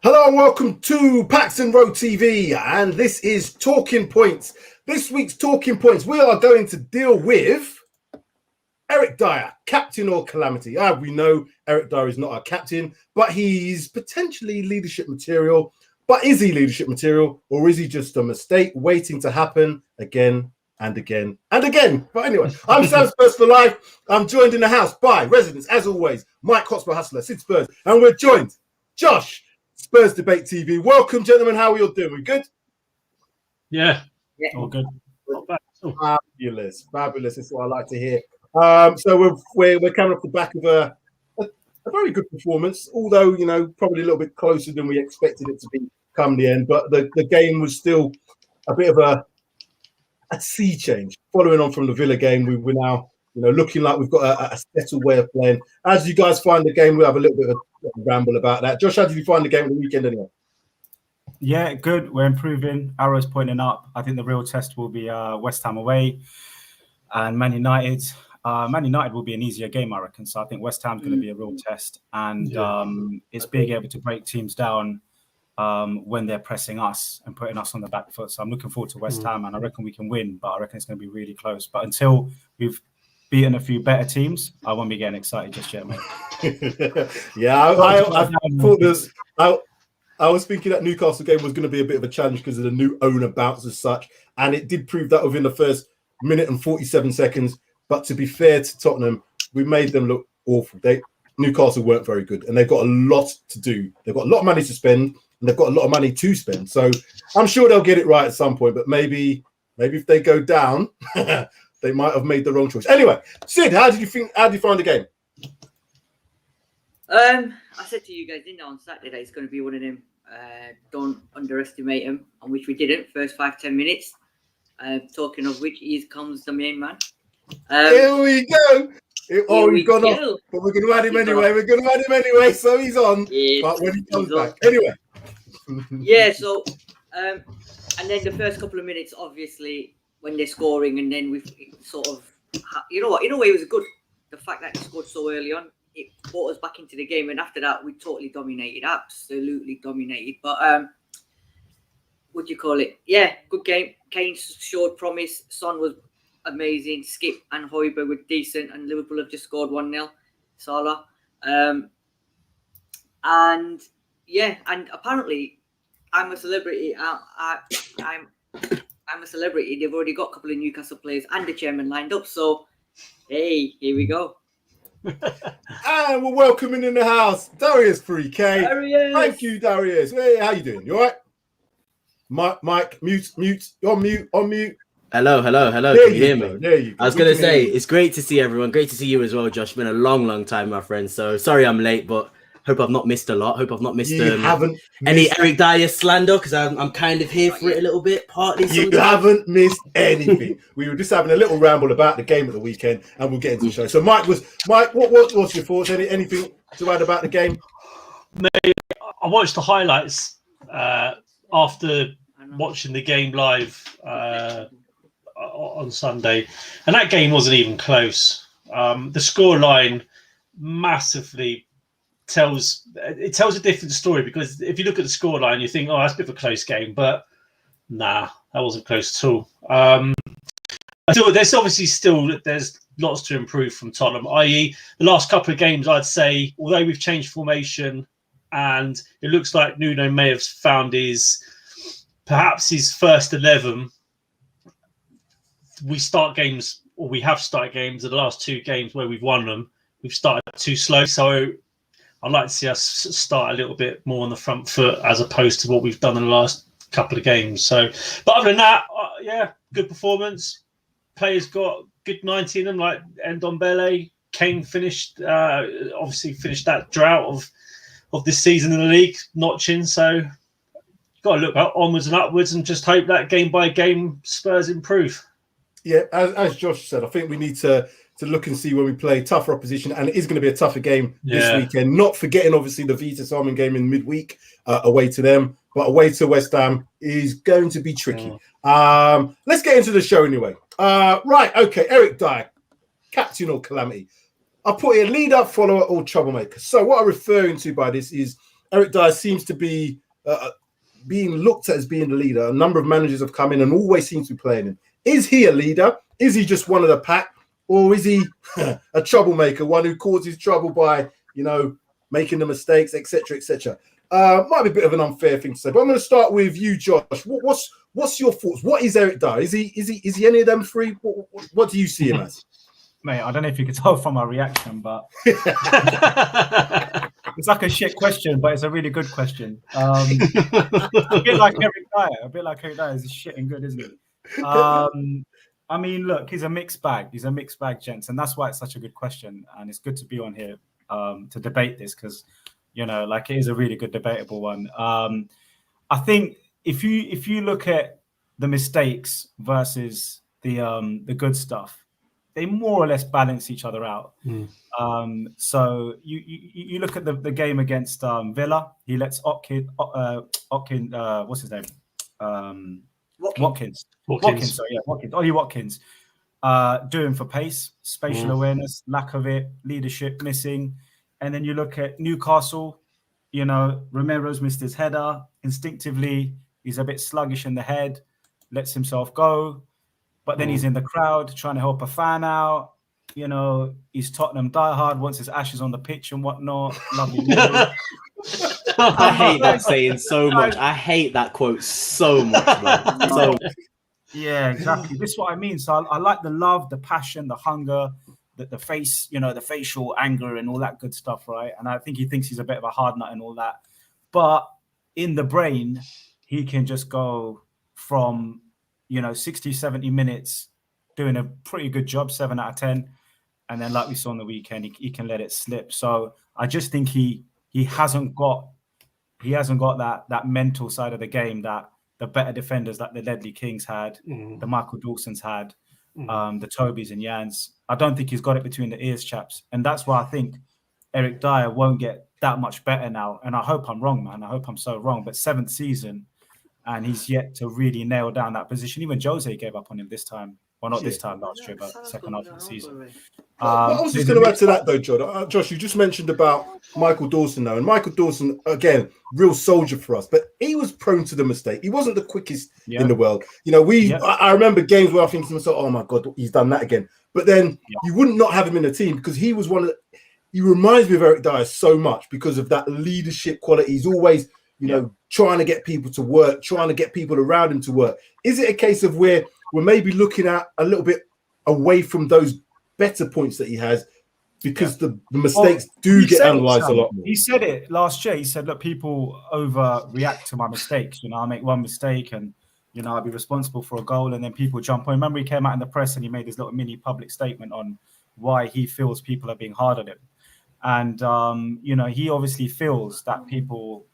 Hello and welcome to Paxton Road TV, and this is Talking Points. This week's Talking Points, we are going to deal with Eric Dier, captain or calamity. We know Eric Dier is not our captain, but he's potentially leadership material. But is he leadership material, or is he just a mistake waiting to happen again and again and again? But anyway, I'm Sam Spurs for life. I'm joined in the house by residents, as always, Mike-Hotspur Hustler, Sid Spurs, and we're joined, Josh, Spurs Debate TV. Welcome, gentlemen. How are you all doing? We good? Yeah, all good. Fabulous. That's what I like to hear. So we're coming off the back of a very good performance, although probably a little bit closer than we expected it to be come the end. But the game was still a bit of a sea change. Following on from the Villa game, we're now looking like we've got a settled way of playing. As you guys find the game, we'll have a little bit of a ramble about that. Josh, how did you find the game on the weekend anyway? Yeah, good. We're improving. Arrows pointing up. I think the real test will be West Ham away and Man United. Man United will be an easier game, I reckon. So I think West Ham's going to be a real test. And it's being able to break teams down when they're pressing us and putting us on the back foot. So I'm looking forward to West Ham, and I reckon we can win, but I reckon it's going to be really close. But until we've beaten a few better teams, I won't be getting excited just yet, mate. I was thinking that Newcastle game was going to be a bit of a challenge because of the new owner bounce as such, and it did prove that within the first minute and 47 seconds. But to be fair to Tottenham, we made them look awful. Newcastle weren't very good, and they've got a lot to do. They've got a lot of money to spend, and they've got a lot of money to spend. So I'm sure they'll get it right at some point. But maybe if they go down, they might have made the wrong choice. Anyway, Sid, how did you find the game? I said to you guys, didn't I, on Saturday that it's going to be one of them. Don't underestimate him, on which we didn't. First 5-10 minutes. Talking of which, here comes the main man. Here we go. He's gone off, but we're going to add him anyway. So he's on. But when he comes back, anyway. Yeah. So, and then the first couple of minutes, obviously, when they're scoring, and then we've sort of, in a way, it was good. The fact that they scored so early on, it brought us back into the game, and after that, we totally dominated, absolutely dominated. But what do you call it? Yeah, good game. Kane showed promise. Son was amazing. Skip and Højbjerg were decent, and Liverpool have just scored 1-0. Salah, and apparently, I'm a celebrity. I'm a celebrity. They've already got a couple of Newcastle players and the chairman lined up. So, hey, here we go. And we're welcoming in the house Darius 3K. Darius. Thank you, Darius. Hey, how you doing? You all right? Mike, mute. You're on mute. Hello. There Can you hear me? There you go. I was going to say, it's great to see everyone. Great to see you as well, Josh. It's been a long time, my friend. So sorry I'm late, but hope I've not missed a lot. Hope I've not missed any Eric Dier slander, because I'm kind of here for it a little bit, partly. You haven't missed anything. We were just having a little ramble about the game at the weekend, and we'll get into the show. So Mike, what's your thoughts? Anything to add about the game? Mate, I watched the highlights after watching the game live on Sunday, and that game wasn't even close. The scoreline massively tells a different story, because if you look at the scoreline, you think, oh, that's a bit of a close game, but nah, that wasn't close at all. There's obviously there's lots to improve from Tottenham, i.e. the last couple of games. I'd say, although we've changed formation and it looks like Nuno may have found perhaps his first 11, we have started games in the last two games where we've won them. We've started too slow, so I'd like to see us start a little bit more on the front foot as opposed to what we've done in the last couple of games. So, but other than that, good performance. Players got good 90 in them, like Ndombele. Kane finished that drought of this season in the league, notching. So, you've got to look onwards and upwards and just hope that game by game Spurs improve. Yeah, as Josh said, I think we need to look and see when we play tougher opposition, and it is going to be a tougher game this weekend. Not forgetting, obviously, the Vitas Armin game in midweek away to them, but away to West Ham is going to be tricky. Let's get into the show anyway. Right, okay, Eric Dier, captain or calamity. I put here leader, follower, or troublemaker. So what I'm referring to by this is Eric Dier seems to be being looked at as being the leader. A number of managers have come in and always seem to be playing him. Is he a leader? Is he just one of the pack? Or is he a troublemaker, one who causes trouble by, making the mistakes, etc., etc.? Might be a bit of an unfair thing to say, but I'm going to start with you, Josh. What's your thoughts? What is Eric Dier? Is he any of them three? What do you see him as? Mate, I don't know if you could tell from my reaction, but it's like a shit question, but it's a really good question. A bit like Eric Dier. He's shit and good, isn't he? I mean, look, he's a mixed bag. He's a mixed bag, gents, and that's why it's such a good question. And it's good to be on here to debate this because, it is a really good debatable one. I think if you look at the mistakes versus the good stuff, they more or less balance each other out. So you look at the game against Villa. He lets Watkins, what's his name? Watkins. Ollie Watkins. Doing for pace, spatial awareness, lack of it, leadership missing. And then you look at Newcastle, Romero's missed his header. Instinctively, he's a bit sluggish in the head, lets himself go. But then he's in the crowd trying to help a fan out. He's Tottenham diehard, wants his ashes on the pitch and whatnot. Lovely. I hate that saying so much. I hate that quote so much, man. So yeah, exactly. This is what I mean. So I like the love, the passion, the hunger, the face, the facial anger and all that good stuff, right? And I think he thinks he's a bit of a hard nut and all that. But in the brain, he can just go from, 60, 70 minutes doing a pretty good job, 7 out of 10. And then like we saw on the weekend, he can let it slip. So I just think he hasn't got that mental side of the game that the better defenders that the Ledley Kings had, the Michael Dawsons had, the Tobys and Jans. I don't think he's got it between the ears, chaps. And that's why I think Eric Dier won't get that much better now. And I hope I'm wrong, man. I hope I'm so wrong. But 7th season, and he's yet to really nail down that position. Even Jose gave up on him this time. Well, not this time last year, but second half of the season. I was just going to add to that, though, Josh. You just mentioned about Michael Dawson, though. And Michael Dawson, again, real soldier for us. But he was prone to the mistake. He wasn't the quickest in the world. I remember games where I think to myself, oh, my God, he's done that again. But then you wouldn't not have him in the team because he was one of the... He reminds me of Eric Dier so much because of that leadership quality. He's always, trying to get people to work, trying to get people around him to work. Is it a case of where we're maybe looking at a little bit away from those better points that he has because the mistakes do get analysed a lot more? He said it last year. He said, look, people overreact to my mistakes. I make one mistake and, I'll be responsible for a goal and then people jump on. Remember he came out in the press and he made his little mini public statement on why he feels people are being hard on him. And, he obviously feels that people,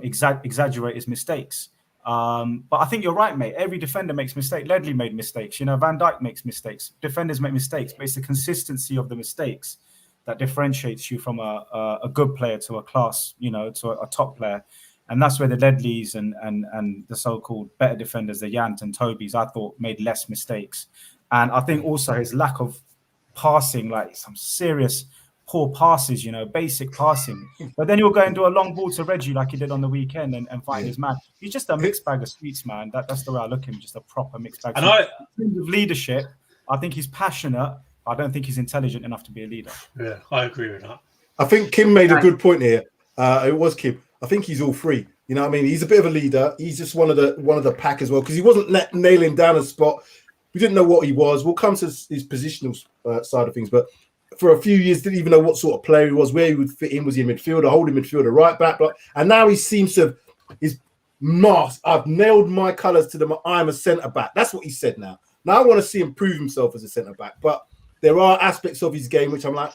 exaggerate his mistakes. But I think you're right, mate. Every defender makes mistakes. Ledley made mistakes. Van Dijk makes mistakes. Defenders make mistakes. But it's the consistency of the mistakes that differentiates you from a good player to a class, to a top player. And that's where the Ledleys and the so-called better defenders, the Jans and Tobys, I thought made less mistakes. And I think also his lack of passing, like some serious poor passes, basic passing. But then he'll go and do a long ball to Reggie like he did on the weekend and find his man. He's just a mixed bag of sweets, man. That's the way I look at him, just a proper mixed bag. And in terms of leadership, I think he's passionate. I don't think he's intelligent enough to be a leader. Yeah, I agree with that. I think Kim made a good point here. It was Kim. I think he's all three. He's a bit of a leader. He's just one of the pack as well because he wasn't nailing down a spot. We didn't know what he was. We'll come to his positional side of things, but for a few years, didn't even know what sort of player he was, where he would fit in. Was he a midfielder, holding midfielder, right back? And now he seems to have his mask. I've nailed my colours to them. I'm a centre back. That's what he said now. Now I want to see him prove himself as a centre back. But there are aspects of his game which I'm like,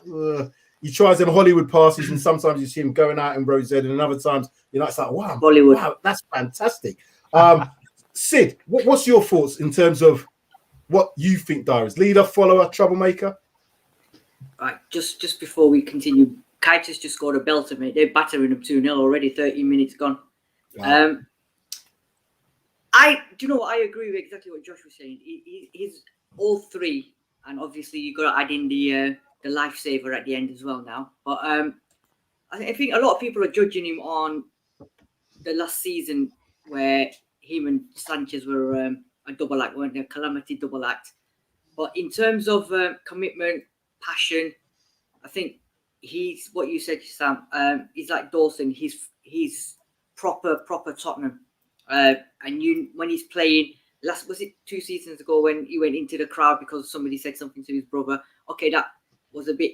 he tries them Hollywood passes, and sometimes you see him going out in Rose and other times, it's like, wow, Hollywood. Wow, that's fantastic. Sid, what's your thoughts in terms of what you think Dier is? Leader, follower, troublemaker? Right, just before we continue, Kites has just scored a belter, mate. They're battering him 2-0 already, 13 minutes gone. Wow. Do you know what? I agree with exactly what Josh was saying. He's all three, and obviously you've got to add in the lifesaver at the end as well now. But I think a lot of people are judging him on the last season where him and Sanchez were a double act, weren't they? A Calamity double act. But in terms of commitment, passion, I think he's what you said, Sam. He's like Dawson. He's proper Tottenham. And when he's playing, was it 2 seasons ago when he went into the crowd because somebody said something to his brother? Okay, that was a bit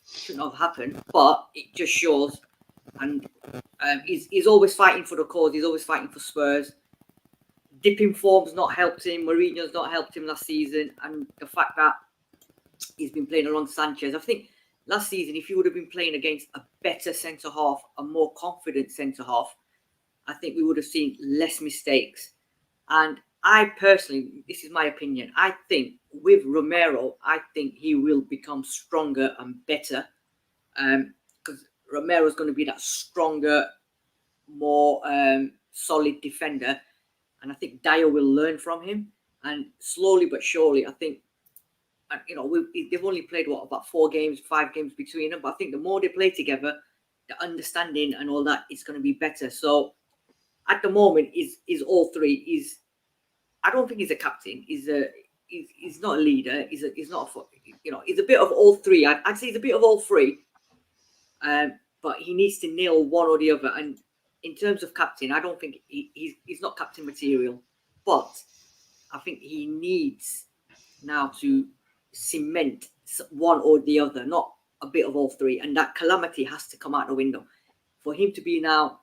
shouldn't have happened, but it just shows. And he's always fighting for the cause. He's always fighting for Spurs. Dipping form's not helped him. Mourinho's not helped him last season, and the fact that he's been playing along Sanchez. I think last season, if he would have been playing against a better centre half, a more confident centre half, I think we would have seen less mistakes. And I personally, this is my opinion, I think with Romero, I think he will become stronger and better, because Romero's going to be that stronger, more solid defender. And I think Dier will learn from him. And slowly but surely, I think, they've only played, about 5 games between them. But I think the more they play together, the understanding and all that is going to be better. So at the moment, is all three. I don't think he's a captain. He's not a leader. He's not he's a bit of all three. I'd say he's a bit of all three. But he needs to nail one or the other. And in terms of captain, I don't think he's not captain material, but I think he needs now to cement one or the other, not a bit of all three. And that Calamity has to come out the window for him to be now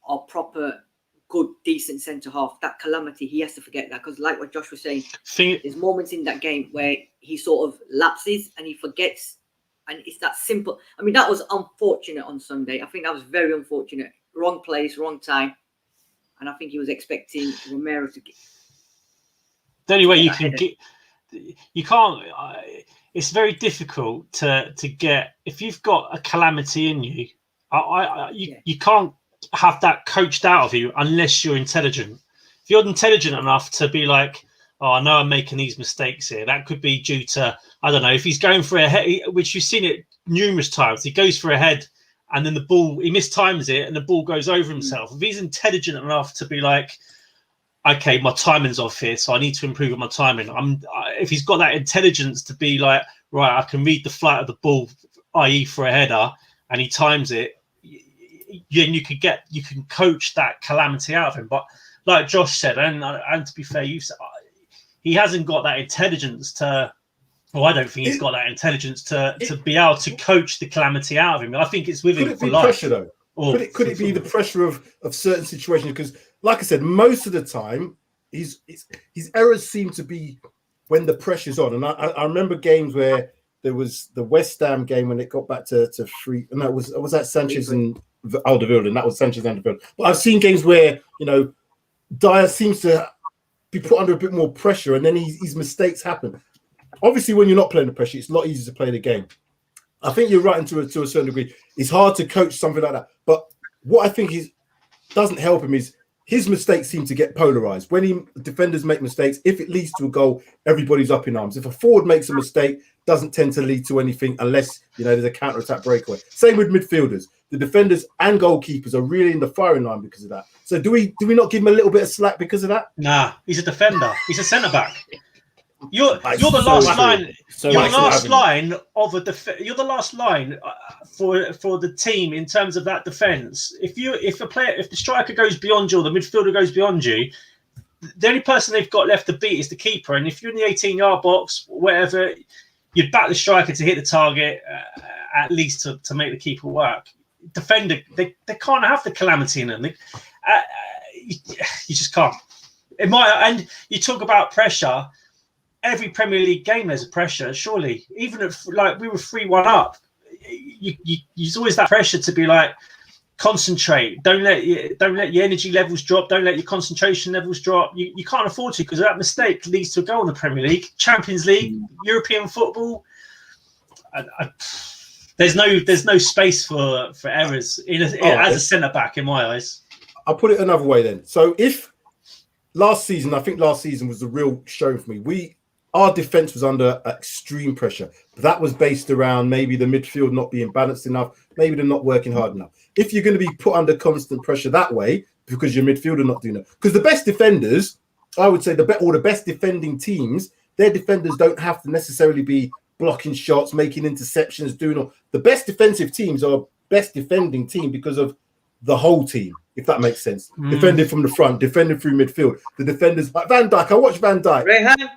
a proper, good, decent centre half. That Calamity, he has to forget that, because like what Josh was saying, there's moments in that game where he sort of lapses and he forgets, and it's that simple. I mean, that was unfortunate on Sunday. I think that was very unfortunate. Wrong place, wrong time. And I think he was expecting Romero to get. The only way you can get, you can't. It's very difficult to get, if you've got a Calamity in you. You can't have that coached out of you unless you're intelligent. If you're intelligent enough to be like, oh, I know I'm making these mistakes here. That could be due to, I don't know, if he's going for a head, which you've seen it numerous times. He goes for a head, and then the ball, he mistimes it, and the ball goes over himself. If he's intelligent enough to be like, okay, my timing's off here, so I need to improve on my timing. If he's got that intelligence to be like, right, I can read the flight of the ball, i.e. for a header, and he times it, then you can coach that Calamity out of him. But like Josh said, and to be fair, you said he hasn't got that intelligence to. Well, I don't think he's got that intelligence to be able to coach the Calamity out of him. I think it's with him for life. Pressure though? Could it be the pressure of certain situations? Because, like I said, most of the time, his errors seem to be when the pressure's on. And I remember games where there was the West Ham game when it got back to 3, and that was that Sanchez and Alderweireld, and that was Sanchez and Alderweireld. But I've seen games where Dier seems to be put under a bit more pressure, and then his mistakes happen. Obviously, when you're not playing the pressure, it's a lot easier to play the game. I think you're right to a certain degree. It's hard to coach something like that. But what I think doesn't help him is his mistakes seem to get polarized. When defenders make mistakes, if it leads to a goal, everybody's up in arms. If a forward makes a mistake, doesn't tend to lead to anything unless there's a counter-attack breakaway. Same with midfielders. The defenders and goalkeepers are really in the firing line because of that. So do we not give him a little bit of slack because of that? Nah, he's a defender. He's a centre-back. You're the last line. You're the last line of you're the last line for the team in terms of that defense. If the striker goes beyond you or the midfielder goes beyond you, the only person they've got left to beat is the keeper. And if you're in the 18-yard box, whatever, you'd back the striker to hit the target at least to make the keeper work. Defender, they can't have the Calamity in them. You just can't. And you talk about pressure. Every Premier League game there's a pressure, surely. Even if we were 3-1 up, there's always that pressure to be like, concentrate. Don't let your energy levels drop. Don't let your concentration levels drop. You can't afford to, because that mistake leads to a goal in the Premier League, Champions League, European football. There's no space for errors as a centre back in my eyes. I'll put it another way then. So if last season was the real show for me. our defense was under extreme pressure. That was based around maybe the midfield not being balanced enough, maybe they're not working hard enough. If you're going to be put under constant pressure that way, because your midfield are not doing it, because the best defenders, I would say the best defending teams, their defenders don't have to necessarily be blocking shots, making interceptions, doing all. The best defensive teams are best defending team because of the whole team, if that makes sense. Defending from the front, defending through midfield. The defenders, like Van Dijk, I watch Van Dijk. Rehan.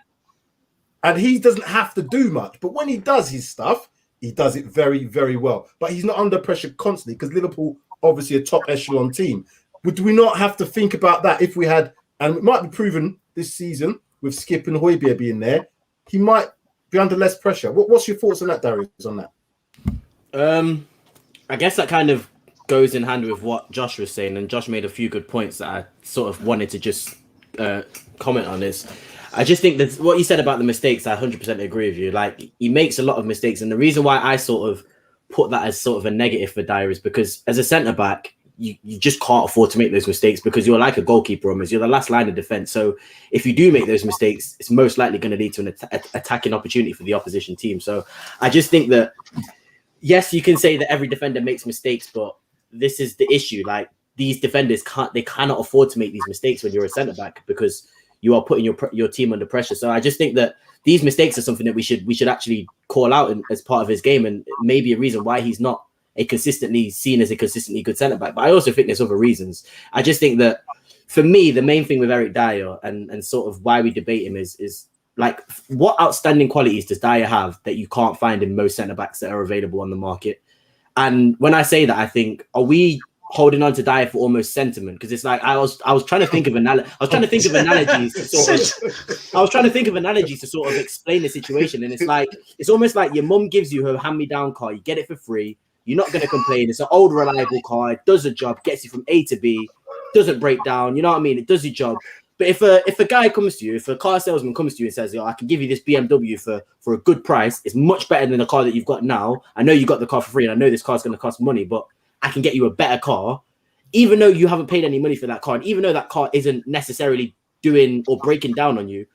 And he doesn't have to do much. But when he does his stuff, he does it very, very well. But he's not under pressure constantly because Liverpool, obviously a top echelon team. Would we not have to think about that if we had, and it might be proven this season with Skip and Højbjerg being there, he might be under less pressure. What's your thoughts on that, Darius, on that? I guess that kind of goes in hand with what Josh was saying, and Josh made a few good points that I sort of wanted to just comment on this. I just think that what you said about the mistakes, I 100% agree with you. Like, he makes a lot of mistakes, and the reason why I sort of put that as sort of a negative for Dier is because as a centre-back, you just can't afford to make those mistakes because you're like a goalkeeper almost. You're the last line of defence. So if you do make those mistakes, it's most likely going to lead to an attacking opportunity for the opposition team. So I just think that, yes, you can say that every defender makes mistakes, but this is the issue. Like, these defenders cannot afford to make these mistakes when you're a centre-back because you are putting your team under pressure. So I just think that these mistakes are something that we should actually call out as part of his game, and maybe a reason why he's not seen as a consistently good centre-back. But I also think there's other reasons. I just think that, for me, the main thing with Eric Dier and sort of why we debate him is like, what outstanding qualities does Dier have that you can't find in most centre-backs that are available on the market? And when I say that, I think, are we holding on to Dier for almost sentiment? Because it's like, I was trying to think of analogies to sort of explain the situation. And it's almost like your mum gives you her hand-me-down car, you get it for free, you're not going to complain. It's an old, reliable car. It does a job, gets you from A to B, doesn't break down. You know what I mean? It does your job. But if a guy comes to you, if a car salesman comes to you and says, I can give you this BMW for a good price, it's much better than the car that you've got now. I know you got the car for free, and I know this car's going to cost money, but I can get you a better car, even though you haven't paid any money for that car, and even though that car isn't necessarily doing or breaking down on you,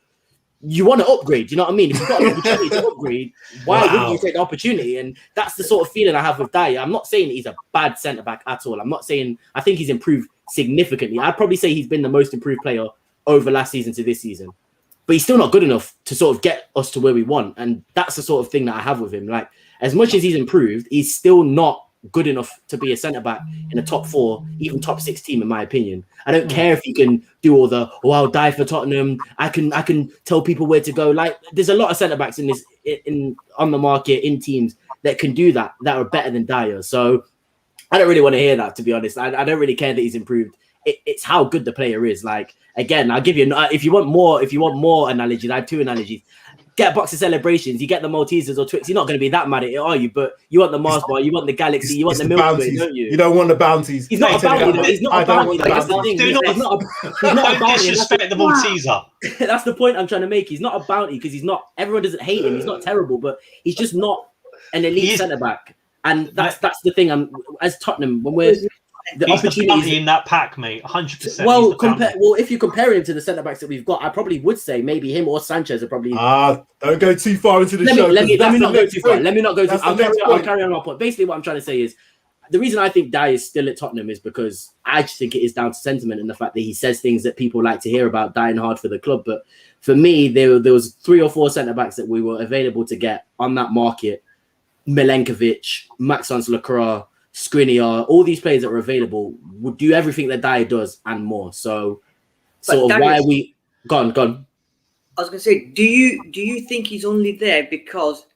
you want to upgrade. You know what I mean? If you've got an opportunity to upgrade, why wouldn't you take the opportunity? And that's the sort of feeling I have with Dier. I'm not saying he's a bad centre-back at all. I'm not saying, I think he's improved significantly. I'd probably say he's been the most improved player over last season to this season. But he's still not good enough to sort of get us to where we want. And that's the sort of thing that I have with him. Like, as much as he's improved, he's still not good enough to be a centre-back in a top 4, even top 6 team, in my opinion. I don't care if you can do all the, I'll die for Tottenham, I can tell people where to go. Like, there's a lot of centre-backs on the market, in teams that can do that are better than Dier. So I don't really want to hear that, to be honest. I don't really care that he's improved. It's how good the player is. Like, again, I'll give you, if you want more analogies, I have 2 analogies. Get a box of celebrations, you get the Maltesers or Twix, you're not going to be that mad at it, are you? But you want the Mars bar, you want the Galaxy, you want the Milky Way, don't you? You don't want the bounties. He's not a bounty. He's not a bounty. That's the thing. He's not a bounty. Disrespect the Malteser. That's the point I'm trying to make. He's not a bounty because he's not. Everyone doesn't hate him. He's not terrible, but he's just not an elite centre back. And that's the thing. As Tottenham, when we're he's the bounty in that pack, mate. 100%. Well, if you compare him to the centre backs that we've got, I probably would say maybe him or Sanchez are probably. Don't go too far into the show. Let me not go too far. Let me not go too far. I'll carry on my point. Basically, what I'm trying to say is, the reason I think Dier is still at Tottenham is because I just think it is down to sentiment and the fact that he says things that people like to hear about, dying hard for the club. But for me, there was 3 or 4 centre backs that we were available to get on that market: Milenkovic, Maxence Lacroix, Skriniar, all these players that were available would do everything that Dier does and more. So, why are we gone? I was going to say, do you think he's only there because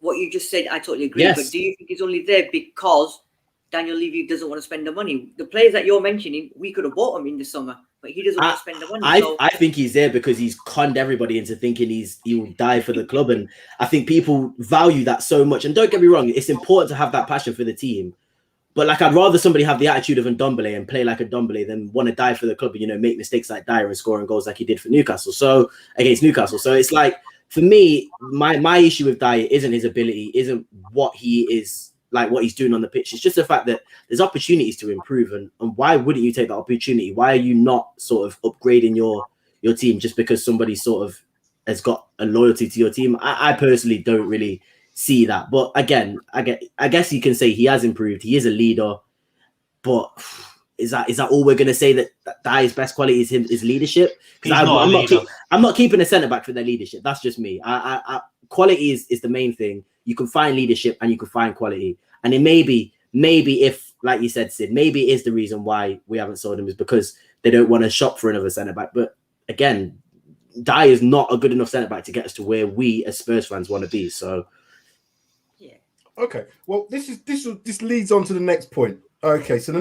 what you just said? I totally agree. Yes. But do you think he's only there because Daniel Levy doesn't want to spend the money? The players that you're mentioning, we could have bought him in the summer, but he doesn't want to spend the money. I think he's there because he's conned everybody into thinking he'll die for the club, and I think people value that so much. And don't get me wrong, it's important to have that passion for the team. But like, I'd rather somebody have the attitude of Ndombele and play like Ndombele than want to die for the club and, make mistakes like Dier and scoring goals like he did for Newcastle. So against Newcastle. So it's like, for me, my issue with Dier isn't his ability, isn't what he is, like what he's doing on the pitch. It's just the fact that there's opportunities to improve. And why wouldn't you take that opportunity? Why are you not sort of upgrading your team just because somebody's sort of has got a loyalty to your team. I personally don't really see that. But again, I guess you can say he has improved. He is a leader. But is that all we're going to say, that Dier's best quality is his leadership? Because I'm not keeping a centre back for their leadership. That's just me. Quality is the main thing. You can find leadership and you can find quality. And it maybe if, like you said, Sid, maybe it is the reason why we haven't sold him, is because they don't want to shop for another centre back. But again, Dier is not a good enough centre back to get us to where we as Spurs fans want to be. So, yeah. Okay. Well, this leads on to the next point. Okay, so the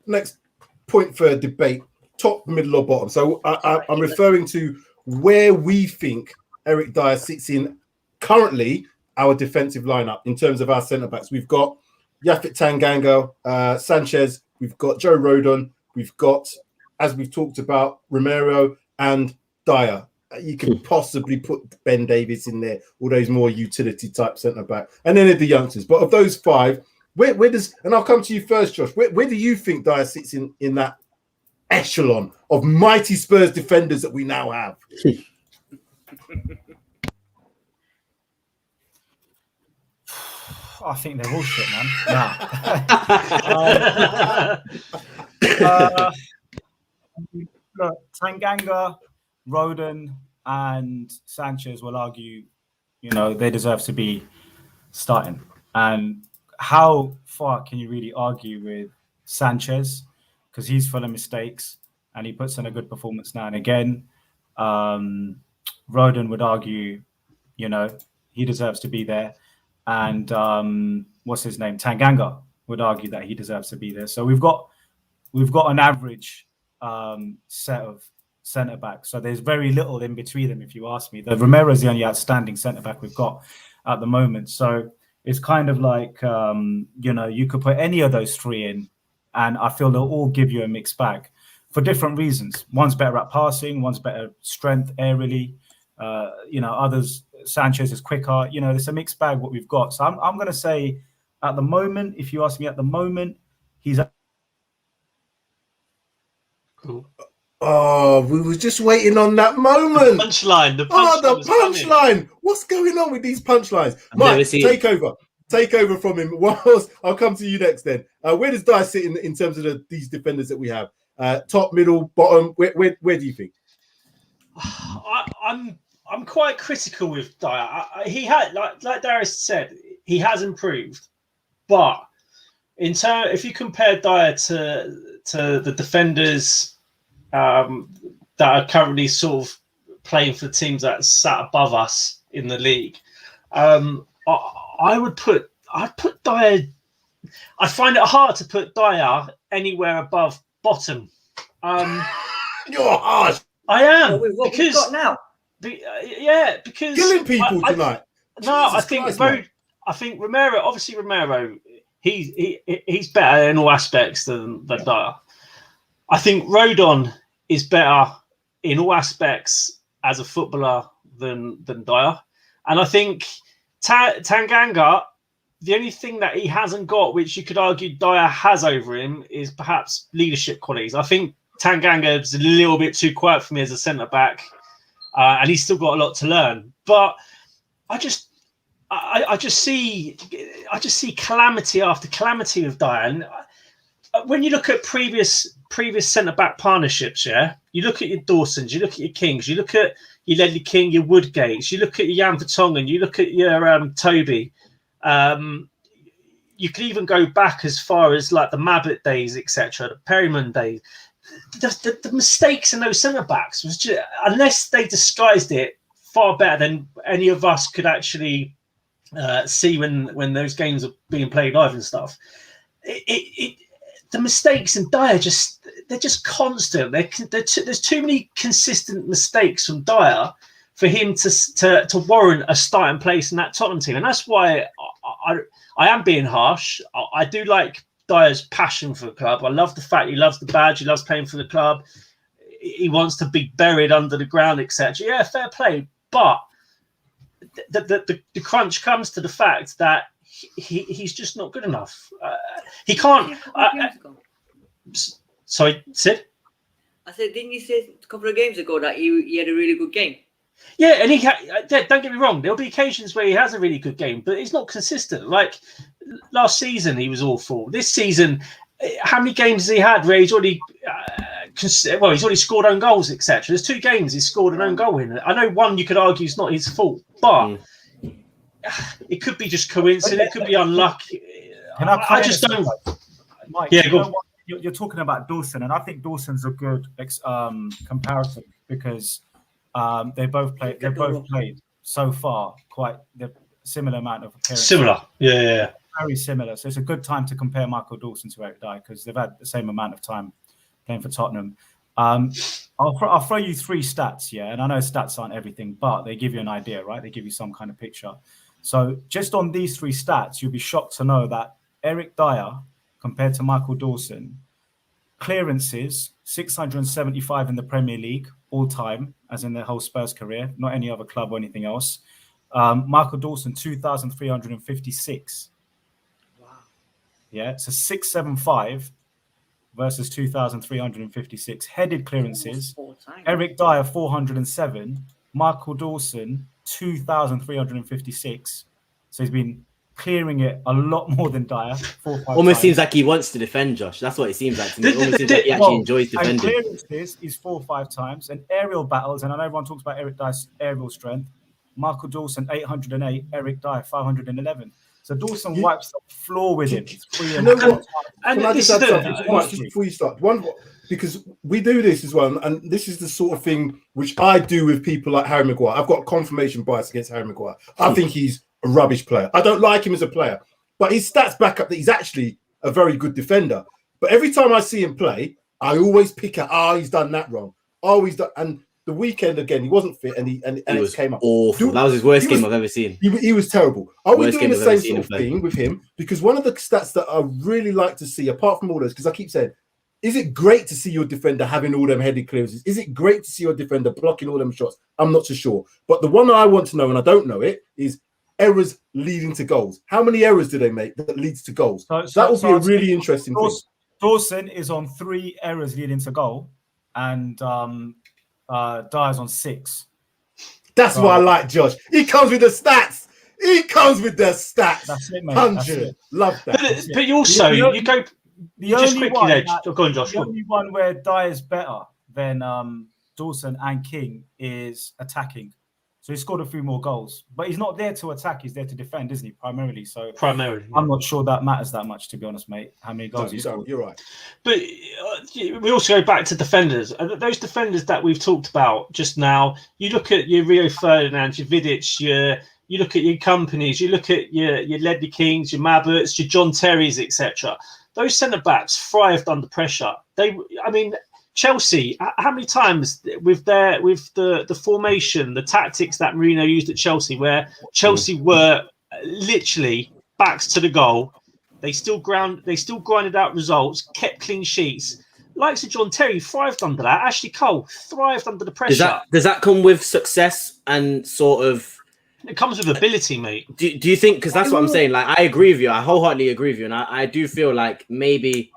next point for debate: top, middle, or bottom. So I'm referring to where we think Eric Dier sits in currently our defensive lineup in terms of our centre backs. We've got Yaphet Tanganga, Sanchez. We've got Joe Rodon. We've got, as we've talked about, Romero and Dier. You could possibly put Ben Davies in there, all those more utility type centre back, and then the youngsters. But of those five, where does, and I'll come to you first, Josh. Where do you think Dier sits in that echelon of mighty Spurs defenders that we now have? I think they're all shit, man. Look, Tanganga, Rodon, and Sanchez will argue, they deserve to be starting. And how far can you really argue with Sanchez? Because he's full of mistakes and he puts in a good performance now and again. Rodon would argue, he deserves to be there. And what's his name? Tanganga would argue that he deserves to be there. So we've got an average set of centre backs. So there's very little in between them, if you ask me. The Romero is the only outstanding centre back we've got at the moment. So it's kind of like you could put any of those three in, and I feel they'll all give you a mixed bag for different reasons. One's better at passing, one's better strength aerially. Others, Sanchez is quicker. It's a mixed bag what we've got. So I'm going to say, at the moment, if you ask me, at the moment, he's. Cool. Oh, we were just waiting on that moment. The punchline. The punchline. What's going on with these punchlines? Mike, take over from him. I'll come to you next then. Where does Dier sit in terms of these defenders that we have? Top, middle, bottom. Where do you think? I'm quite critical with Dier. He had, like Darius said, he has improved, but if you compare Dier to the defenders that are currently sort of playing for teams that sat above us in the league, I'd put Dier. I find it hard to put Dier anywhere above bottom. You're harsh. I am. With what we've got now. Because killing people tonight. I think Romero. Obviously, Romero. He's better in all aspects than Dier. I think Rodon is better in all aspects as a footballer than Dier, and I think Tanganga. The only thing that he hasn't got, which you could argue Dier has over him, is perhaps leadership qualities. I think Tanganga is a little bit too quiet for me as a centre back. And he's still got a lot to learn, but I just see calamity after calamity with Dier. And when you look at previous centre back partnerships, you look at your Dawsons, you look at your Kings, you look at your Ledley King, your Woodgates, you look at your Jan Vertonghen, you look at your Toby. You could even go back as far as like the Mabbott days, etc., the Perryman days. The mistakes in those centre backs was just, unless they disguised it far better than any of us could actually see when those games are being played live and stuff. The mistakes in Dier they're just constant. There's too many consistent mistakes from Dier for him to warrant a starting place in that Tottenham team, and that's why I am being harsh. I do like Dier's passion for the club. I love the fact he loves the badge. He loves playing for the club. He wants to be buried under the ground, etc. Yeah, fair play. But the crunch comes to the fact that he's just not good enough. He can't. Sorry, Sid? I said, didn't you say a couple of games ago that he had a really good game? Yeah, and don't get me wrong, there'll be occasions where he has a really good game, but he's not consistent. Like last season, he was awful. This season, how many games has he had where he's already he's already scored own goals, etc. There's 2 games he's scored an own goal in. I know one you could argue is not his fault, but it could be just coincidence. It could be unlucky. I just don't. Mike, yeah, go on. You're talking about Dawson, and I think Dawson's a good comparison because they both played so far quite the similar amount of appearances. Similar, yeah. Very similar. So it's a good time to compare Michael Dawson to Eric Dier because they've had the same amount of time playing for Tottenham. I'll throw you 3 stats, and I know stats aren't everything, but they give you an idea, right? They give you some kind of picture. So just on these 3 stats, you'll be shocked to know that Eric Dier, compared to Michael Dawson, clearances 675 in the Premier League all time, as in their whole Spurs career, not any other club or anything else. Michael Dawson 2,356. Wow. Yeah, so 675 versus 2,356 headed clearances. Eric Dier 407, Michael Dawson 2,356. So he's been clearing it a lot more than Dier. 4 or 5 Almost times. seems like he wants to defend, Josh. That's what it seems like to me. It almost seems like he actually enjoys defending. And clearances is 4 or 5 times, and aerial battles, and I know everyone talks about Eric Dier's aerial strength. Michael Dawson 808, Eric Dier 511. So Dawson wipes the floor with him. You know what? Can I just add something just before you start? Because we do this as well, and this is the sort of thing which I do with people like Harry Maguire. I've got a confirmation bias against Harry Maguire. I think he's a rubbish player. I don't like him as a player, but his stats back up that he's actually a very good defender. But every time I see him play, I always pick out, he's done that wrong. He's done, and the weekend again, he wasn't fit, and it came up awful. That was his worst game I've ever seen. He was terrible. Are we doing the same sort of thing with him? Because one of the stats that I really like to see, apart from all those, because I keep saying, is it great to see your defender having all them headed clearances? Is it great to see your defender blocking all them shots? I'm not so sure. But the one that I want to know, and I don't know it, is errors leading to goals. How many errors do they make that leads to goals? That would be a really interesting thing. Dawson is on 3 errors leading to goal, and Dier's on 6. That's what I like, Josh. He comes with the stats. That's it, mate. 100. Love that. But you also, you go... The only one where Dier's better than Dawson and King is attacking. So he scored a few more goals, but he's not there to attack. He's there to defend, isn't he? Primarily. I'm not sure that matters that much, to be honest, mate. How many goals he scored? You're right. But we also go back to defenders. And those defenders that we've talked about just now, you look at your Rio Ferdinand, your Vidic, you look at your companies, you look at your Ledley Kings, your Mabberts, your John Terrys, etc. Those centre-backs thrived under pressure. Chelsea, how many times with the formation, the tactics that Mourinho used at Chelsea, where Chelsea were literally backs to the goal, they still grinded out results, kept clean sheets. Likes of John Terry thrived under that. Ashley Cole thrived under the pressure. Does that come with success and sort of? It comes with ability, mate. Do you think? Because that's what I'm saying. Like, I agree with you. I wholeheartedly agree with you, and I do feel like maybe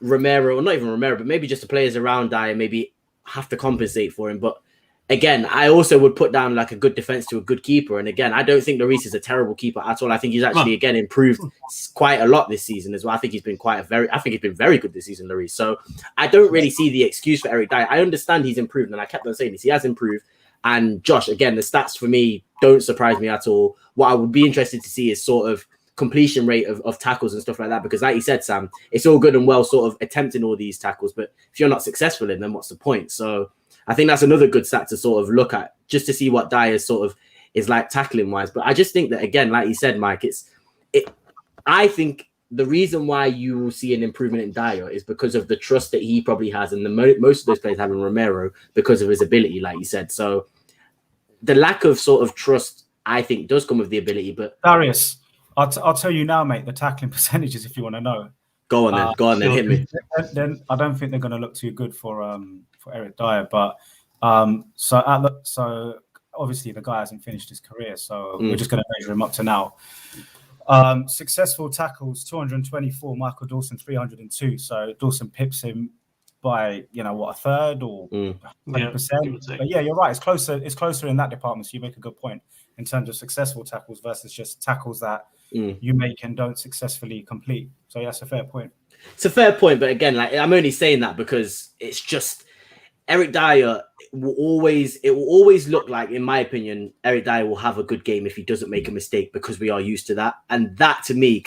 Romero, or not even Romero, but maybe just the players around Dier maybe have to compensate for him. But again, I also would put down like a good defense to a good keeper. And again, I don't think Lloris is a terrible keeper at all. I think he's actually again improved quite a lot this season as well. I think he's been very good this season, Lloris. So I don't really see the excuse for Eric Dier. I understand he's improved, and I kept on saying this. He has improved. And Josh, again, the stats for me don't surprise me at all. What I would be interested to see is sort of completion rate of tackles and stuff like that, because like you said, Sam, it's all good and well sort of attempting all these tackles, but if you're not successful in them, what's the point? So I think that's another good stat to sort of look at, just to see what Dier sort of is like tackling wise. But I just think that, again, like you said, Mike, I think the reason why you will see an improvement in Dier is because of the trust that he probably has, and most of those players have in Romero because of his ability, like you said. So the lack of sort of trust, I think, does come with the ability. But Darius, I'll tell you now, mate, the tackling percentages, if you want to know. Go on then, hit me. Then I don't think they're going to look too good for Eric Dier. But so obviously the guy hasn't finished his career, so we're just going to measure him up to now. Successful tackles 224, Michael Dawson 302. So Dawson pips him by a third or 20%. But yeah, you're right. It's closer. It's closer in that department. So you make a good point in terms of successful tackles versus just tackles that you make and don't successfully complete. So yeah, that's a fair point. It's a fair point, but again, like I'm only saying that because it's just Eric Dier will always look like, in my opinion, Eric Dier will have a good game if he doesn't make a mistake, because we are used to that. And that to me you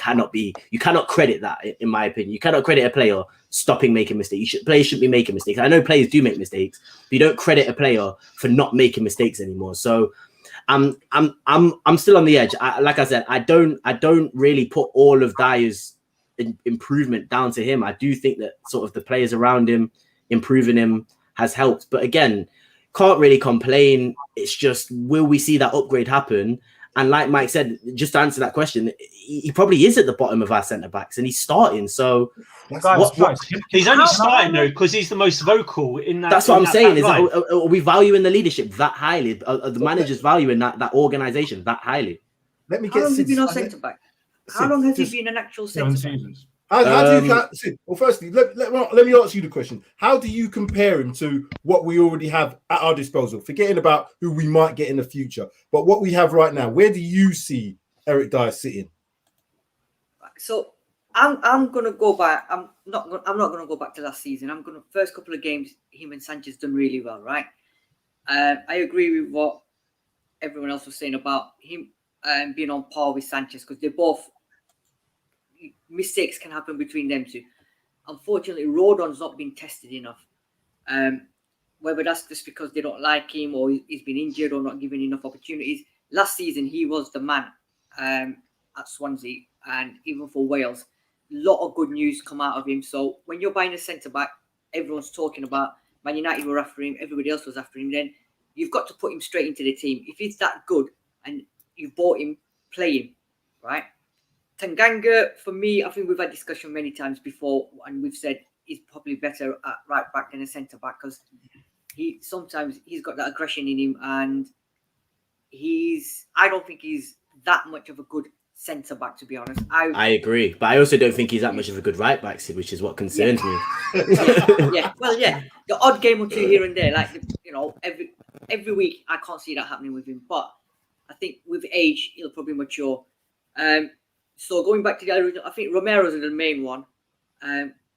cannot credit that, in my opinion. You cannot credit a player stopping making mistakes. Players shouldn't be making mistakes. I know players do make mistakes, but you don't credit a player for not making mistakes anymore. So I'm still on the edge. Like I said, I don't really put all of Dier's improvement down to him. I do think that sort of the players around him improving him has helped, but again, can't really complain. It's just, will we see that upgrade happen? And like Mike said, just to answer that question, he probably is at the bottom of our centre backs, and he's starting. So he's only starting though because he's the most vocal in that. That's what I'm saying. Are we valuing the leadership that highly? Are the managers valuing that organisation that highly? Let me How get. long have you been on centre back? How long has he been an actual centre back? How do you well, firstly, let me ask you the question. How do you compare him to what we already have at our disposal? Forgetting about who we might get in the future, but what we have right now. Where do you see Eric Dier sitting? So I'm gonna go back. I'm not gonna go back to last season. First couple of games, him and Sanchez done really well, right? I agree with what everyone else was saying about him being on par with Sanchez, because they're both. Mistakes can happen between them two. Unfortunately, Rodon's not been tested enough. Whether that's just because they don't like him or he's been injured or not given enough opportunities. Last season, he was the man at Swansea and even for Wales. A lot of good news come out of him. So when you're buying a centre-back, everyone's talking about Man United were after him, everybody else was after him, then you've got to put him straight into the team. If he's that good and you've bought him, play him, right? Tanganga, for me, I think we've had discussion many times before, and we've said he's probably better at right back than a centre back, because sometimes he's got that aggression in him, and I don't think he's that much of a good centre back, to be honest. I agree, but I also don't think he's that much of a good right back, which is what concerns me. The odd game or two here and there, like every week, I can't see that happening with him. But I think with age, he'll probably mature. So going back to the other, I think Romero's the main one.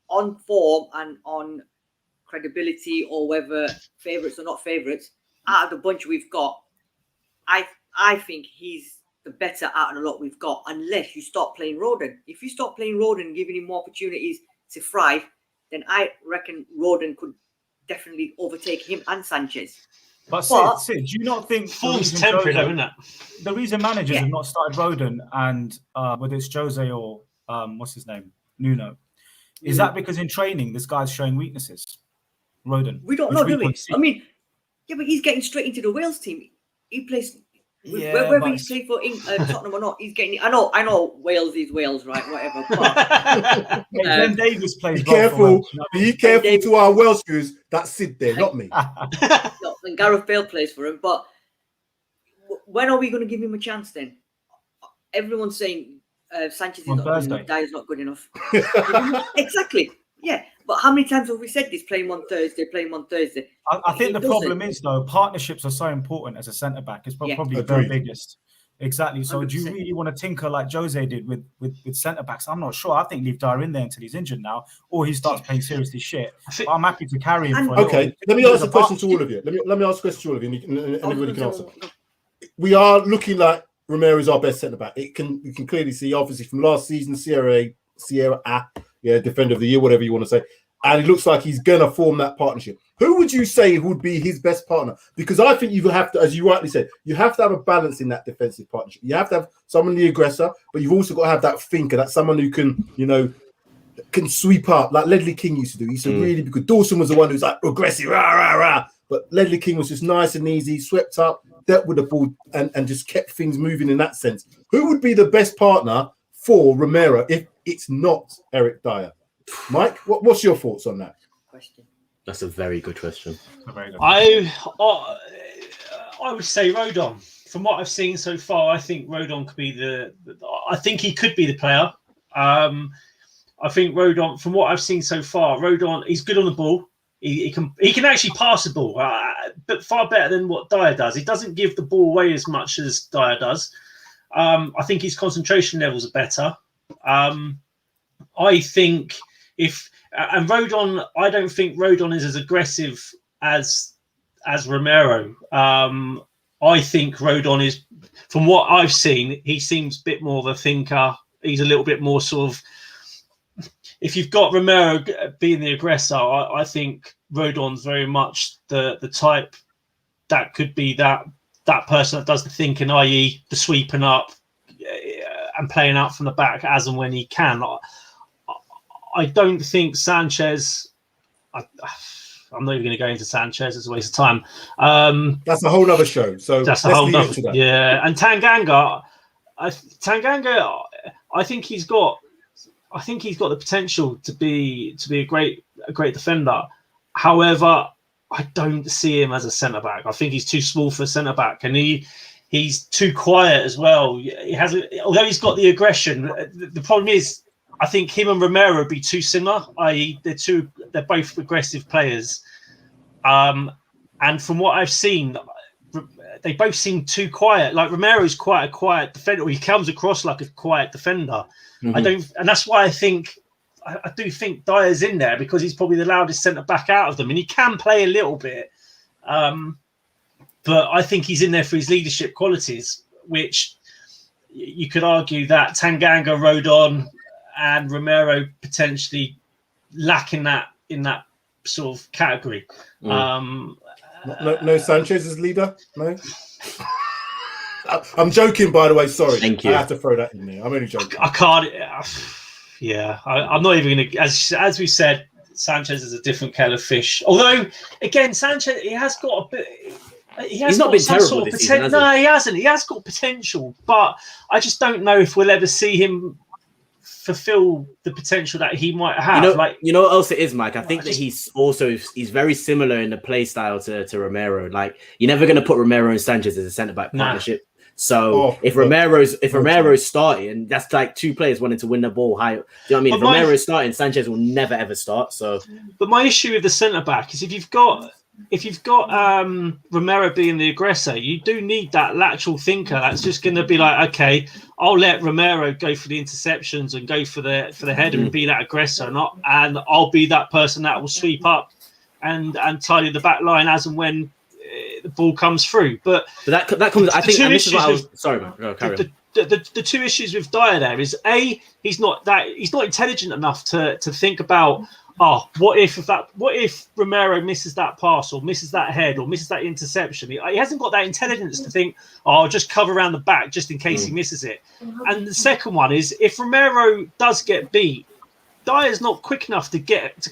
On form and on credibility, or whether favourites or not favourites, out of the bunch we've got, I think he's the better out of the lot we've got, unless you start playing Rodon. If you start playing Rodon and giving him more opportunities to thrive, then I reckon Rodon could definitely overtake him and Sanchez. But Sid, do you not think form's temporary, though, isn't it? The reason managers have not started Rodon and whether it's Jose or what's his name, Nuno, is that because in training this guy's showing weaknesses? Rodon, we don't know, do we? I mean, but he's getting straight into the Wales team. He plays whether he's playing for Tottenham or not. He's getting. I know Wales is Wales, right? Whatever. But, Ben Davies plays. Be careful to our Welsh viewers. That's Sid there, not me. No, and Gareth Bale plays for him. But when are we going to give him a chance then? Everyone's saying Sanchez is not good enough, Dier's not good enough. Exactly. Yeah. But how many times have we said this? Play him on Thursday. I think the problem is, though, partnerships are so important as a centre back. It's probably the biggest. Exactly. So 100%. Do you really want to tinker like Jose did with centre backs? I'm not sure. I think leave Dier in there until he's injured now, or he starts playing seriously shit. But I'm happy to carry him. Okay, let me ask a question to all of you. Let me ask a question to all of you, and everybody can answer. We are looking like Romero is our best centre back. You can clearly see, obviously, from last season, Sierra, Defender of the Year, whatever you want to say. And it looks like he's going to form that partnership. Who would you say would be his best partner? Because I think you have to, as you rightly said, you have to have a balance in that defensive partnership. You have to have someone the aggressor, but you've also got to have that thinker, that someone who can, can sweep up like Ledley King used to do. He used to really, because Dawson was the one who's like aggressive, rah, rah, rah. But Ledley King was just nice and easy, swept up, dealt with the ball, and just kept things moving in that sense. Who would be the best partner for Romero if it's not Eric Dier? Mike, what's your thoughts on that question? That's a very good question. I would say Rodon. From what I've seen so far, I think Rodon could be I think he could be the player. I think Rodon, from what I've seen so far, Rodon, he's good on the ball. He can actually pass the ball, but far better than what Dier does. He doesn't give the ball away as much as Dier does. I think his concentration levels are better. I think Rodon, I don't think Rodon is as aggressive as Romero. I think Rodon is, from what I've seen, he seems a bit more of a thinker. He's a little bit more sort of, if you've got Romero being the aggressor, I think Rodon's very much the type that could be that person that does the thinking, i.e. the sweeping up and playing out from the back as and when he can. I don't think Sanchez, I'm not even going to go into Sanchez, it's a waste of time. That's a whole other show. So that's a whole other, yeah. And Tanganga, I think he's got the potential to be a great defender. However, I don't see him as a centre back. I think he's too small for a centre back, and he's too quiet as well. Although he's got the aggression, the problem is I think him and Romero would be too similar. I.e., they're both aggressive players, and from what I've seen, they both seem too quiet. Like Romero's quite a quiet defender. Or he comes across like a quiet defender. And that's why I do think Dier's in there, because he's probably the loudest centre back out of them, and he can play a little bit. But I think he's in there for his leadership qualities, which you could argue that Tanganga, Rodon, and Romero potentially lack in that sort of category. No Sanchez as leader? No? I'm joking, by the way. Sorry. Thank you. I have to throw that in there. I'm only joking. I can't. Yeah, I'm not even going to. As we said, Sanchez is a different kettle of fish. Although, again, Sanchez, he has got a bit. He's not been terrible this season, has he? No, he hasn't. He has got potential, but I just don't know if we'll ever see him fulfill the potential that he might have. You know what else it is, Mike? I think that he's very similar in the play style to Romero. Like, you're never going to put Romero and Sanchez as a centre back partnership. So if Romero's starting, that's like two players wanting to win the ball high. You know what I mean? If Romero's starting, Sanchez will never ever start. So, but my issue with the centre back is if you've got Romero being the aggressor, you do need that lateral thinker that's just going to be like, okay, I'll let Romero go for the interceptions and go for the header and be that aggressor, and I'll be that person that will sweep up and tidy the back line as and when the ball comes through. But that comes. I think. And this is what I was. Sorry, man. Go, carry on. The two issues with Dier there is he's not intelligent enough to think about. What if Romero misses that pass or misses that head or misses that interception? He hasn't got that intelligence to think, I'll just cover around the back just in case he misses it. And the second one is, if Romero does get beat, Dier's not quick enough to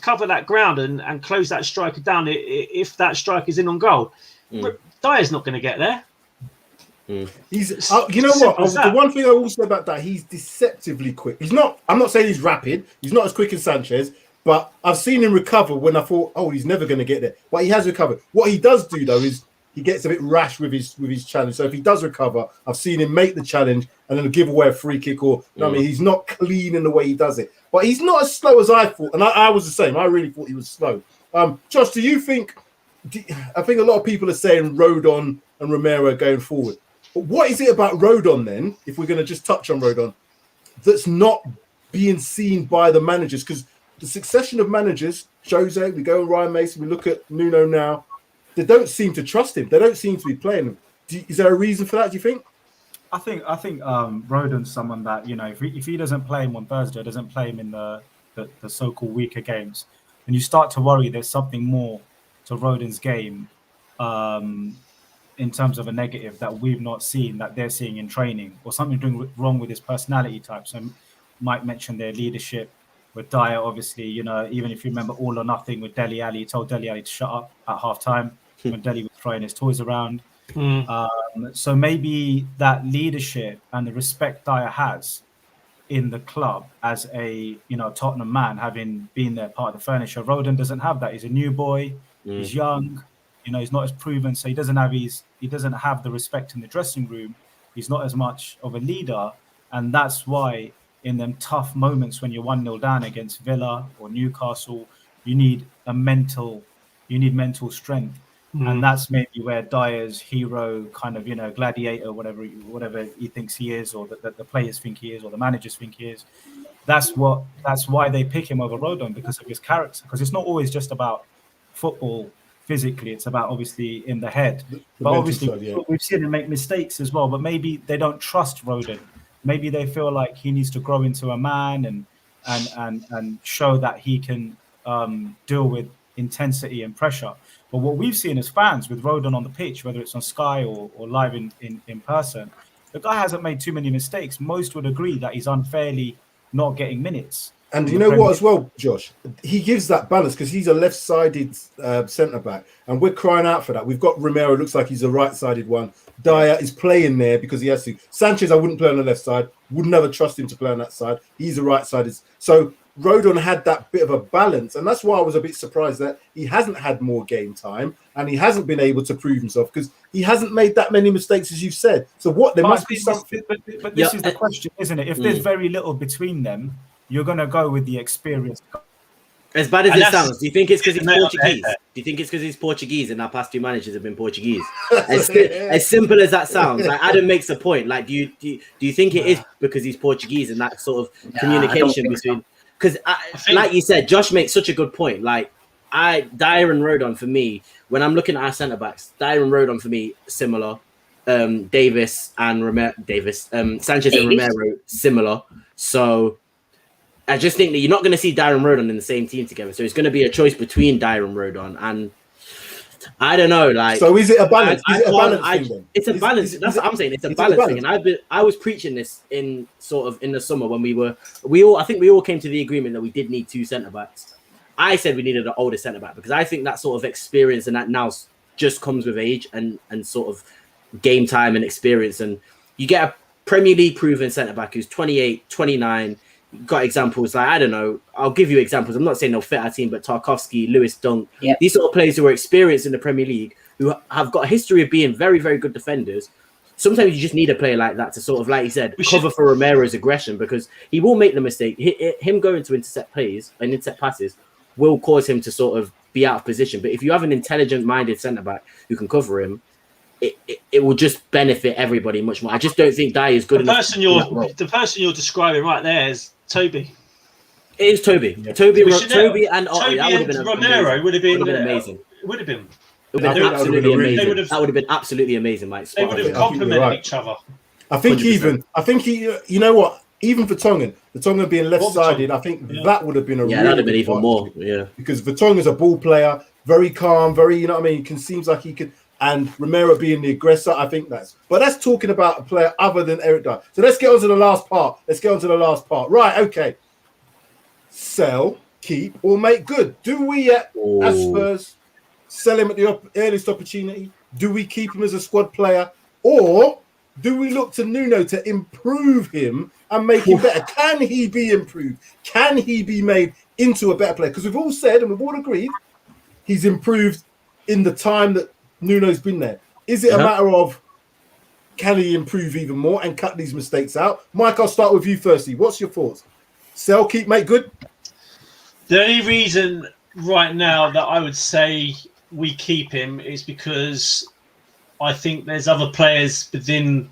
cover that ground and close that striker down if that striker's in on goal. Dier's not going to get there. He's you know what? The one thing I will say about that, he's deceptively quick. I'm not saying he's rapid. He's not as quick as Sanchez. But I've seen him recover when I thought, he's never going to get there. But he has recovered. What he does do, though, is he gets a bit rash with his challenge. So if he does recover, I've seen him make the challenge and then give away a free kick. Or I mean, he's not clean in the way he does it. But he's not as slow as I thought. And I was the same. I really thought he was slow. Josh, do you think... I think a lot of people are saying Rodon and Romero going forward. But what is it about Rodon, then, if we're going to just touch on Rodon, that's not being seen by the managers? Because the succession of managers, Jose, we go on Ryan Mason, we look at Nuno now, they don't seem to trust him. They don't seem to be playing him. Is there a reason for that, do you think? I think Rodon's someone that, if he doesn't play him on Thursday, doesn't play him in the so-called weaker games, and you start to worry there's something more to Rodon's game in terms of a negative that we've not seen, that they're seeing in training, or something doing wrong with his personality type. So Mike mentioned their leadership. With Dier, obviously, even if you remember All or Nothing with Dele Alli, he told Dele Alli to shut up at halftime when Dele was throwing his toys around. So maybe that leadership and the respect Dier has in the club as a Tottenham man, having been there part of the furniture, Rodon doesn't have that. He's a new boy. He's young. He's not as proven, so he doesn't have the respect in the dressing room. He's not as much of a leader, and that's why in them tough moments when you're 1-0 down against Villa or Newcastle. You need mental strength. And that's maybe where Dier's hero, kind of, gladiator, whatever he thinks he is, or that the players think he is, or the managers think he is. That's why they pick him over Rodon, because of his character. Because it's not always just about football physically; it's about obviously in the head. But obviously, we've seen him make mistakes as well. But maybe they don't trust Rodon. Maybe they feel like he needs to grow into a man and show that he can deal with intensity and pressure. But what we've seen as fans with Rodon on the pitch, whether it's on Sky or live in person, the guy hasn't made too many mistakes. Most would agree that he's unfairly not getting minutes. And you know what as well, Josh? He gives that balance because he's a left-sided centre-back, and we're crying out for that. We've got Romero, looks like he's a right-sided one. Dier is playing there because he has to. Sanchez, I wouldn't play on the left side. Would never trust him to play on that side. He's a right-sided. So Rodon had that bit of a balance, and that's why I was a bit surprised that he hasn't had more game time and he hasn't been able to prove himself because he hasn't made that many mistakes, as you've said. So there must be something. But this is the question, isn't it? If there's very little between them, you're going to go with the experience. As bad as it sounds, do you think it's because he's Portuguese? Do you think it's because he's Portuguese and our past 2 managers have been Portuguese? As simple as that sounds, like Adam makes a point. Like, do you think it is because he's Portuguese and that sort of communication between? Because, like you said, Josh makes such a good point. Like, Dier and Rodon for me, when I'm looking at our centre backs, Dier and Rodon for me similar. Sanchez and Romero similar. So I just think that you're not going to see Dier and Rodon in the same team together. So it's going to be a choice between Dier and Rodon, and I don't know. Like, so is it a balance? It's a balance. That's what I'm saying. It's a balance thing. And I was preaching this in the summer when I think we all came to the agreement that we did need 2 centre backs. I said we needed an older centre back because I think that sort of experience and that now just comes with age and sort of game time and experience. And you get a Premier League proven centre back who's 28, 29. Got examples like, I don't know, I'll give you examples. I'm not saying they'll fit our team, but Tarkowski, Lewis Dunk, these sort of players who are experienced in the Premier League, who have got a history of being very, very good defenders. Sometimes you just need a player like that to sort of, like you said, cover for Romero's aggression, because he will make the mistake. Him going to intercept plays and intercept passes will cause him to sort of be out of position. But if you have an intelligent-minded centre-back who can cover him, it will just benefit everybody much more. I just don't think Dier is good enough. The person you're describing right there is Toby. It is Toby. Yeah. Toby and Romero would have been amazing. Would have been. Absolutely amazing. That would have been absolutely amazing, Mike. They would have complemented each other. I think 100%. You know what? Even Vertonghen being left-sided, I think that would have been that'd have been even more. Yeah, because Vertonghen's a ball player, very calm, very, you know what I mean. Seems like he could. And Romero being the aggressor, I think that's talking about a player other than Eric Dier. So let's get on to the last part. Right, okay. Sell, keep, or make good. Do we as Spurs sell him at the earliest opportunity? Do we keep him as a squad player? Or do we look to Nuno to improve him and make him better? Can he be improved? Can he be made into a better player? Because we've all said and we've all agreed he's improved in the time that Nuno's been there. Is it a matter of can he improve even more and cut these mistakes out? Mike, I'll start with you firstly. What's your thoughts? Sell, keep, make good? The only reason right now that I would say we keep him is because I think there's other players within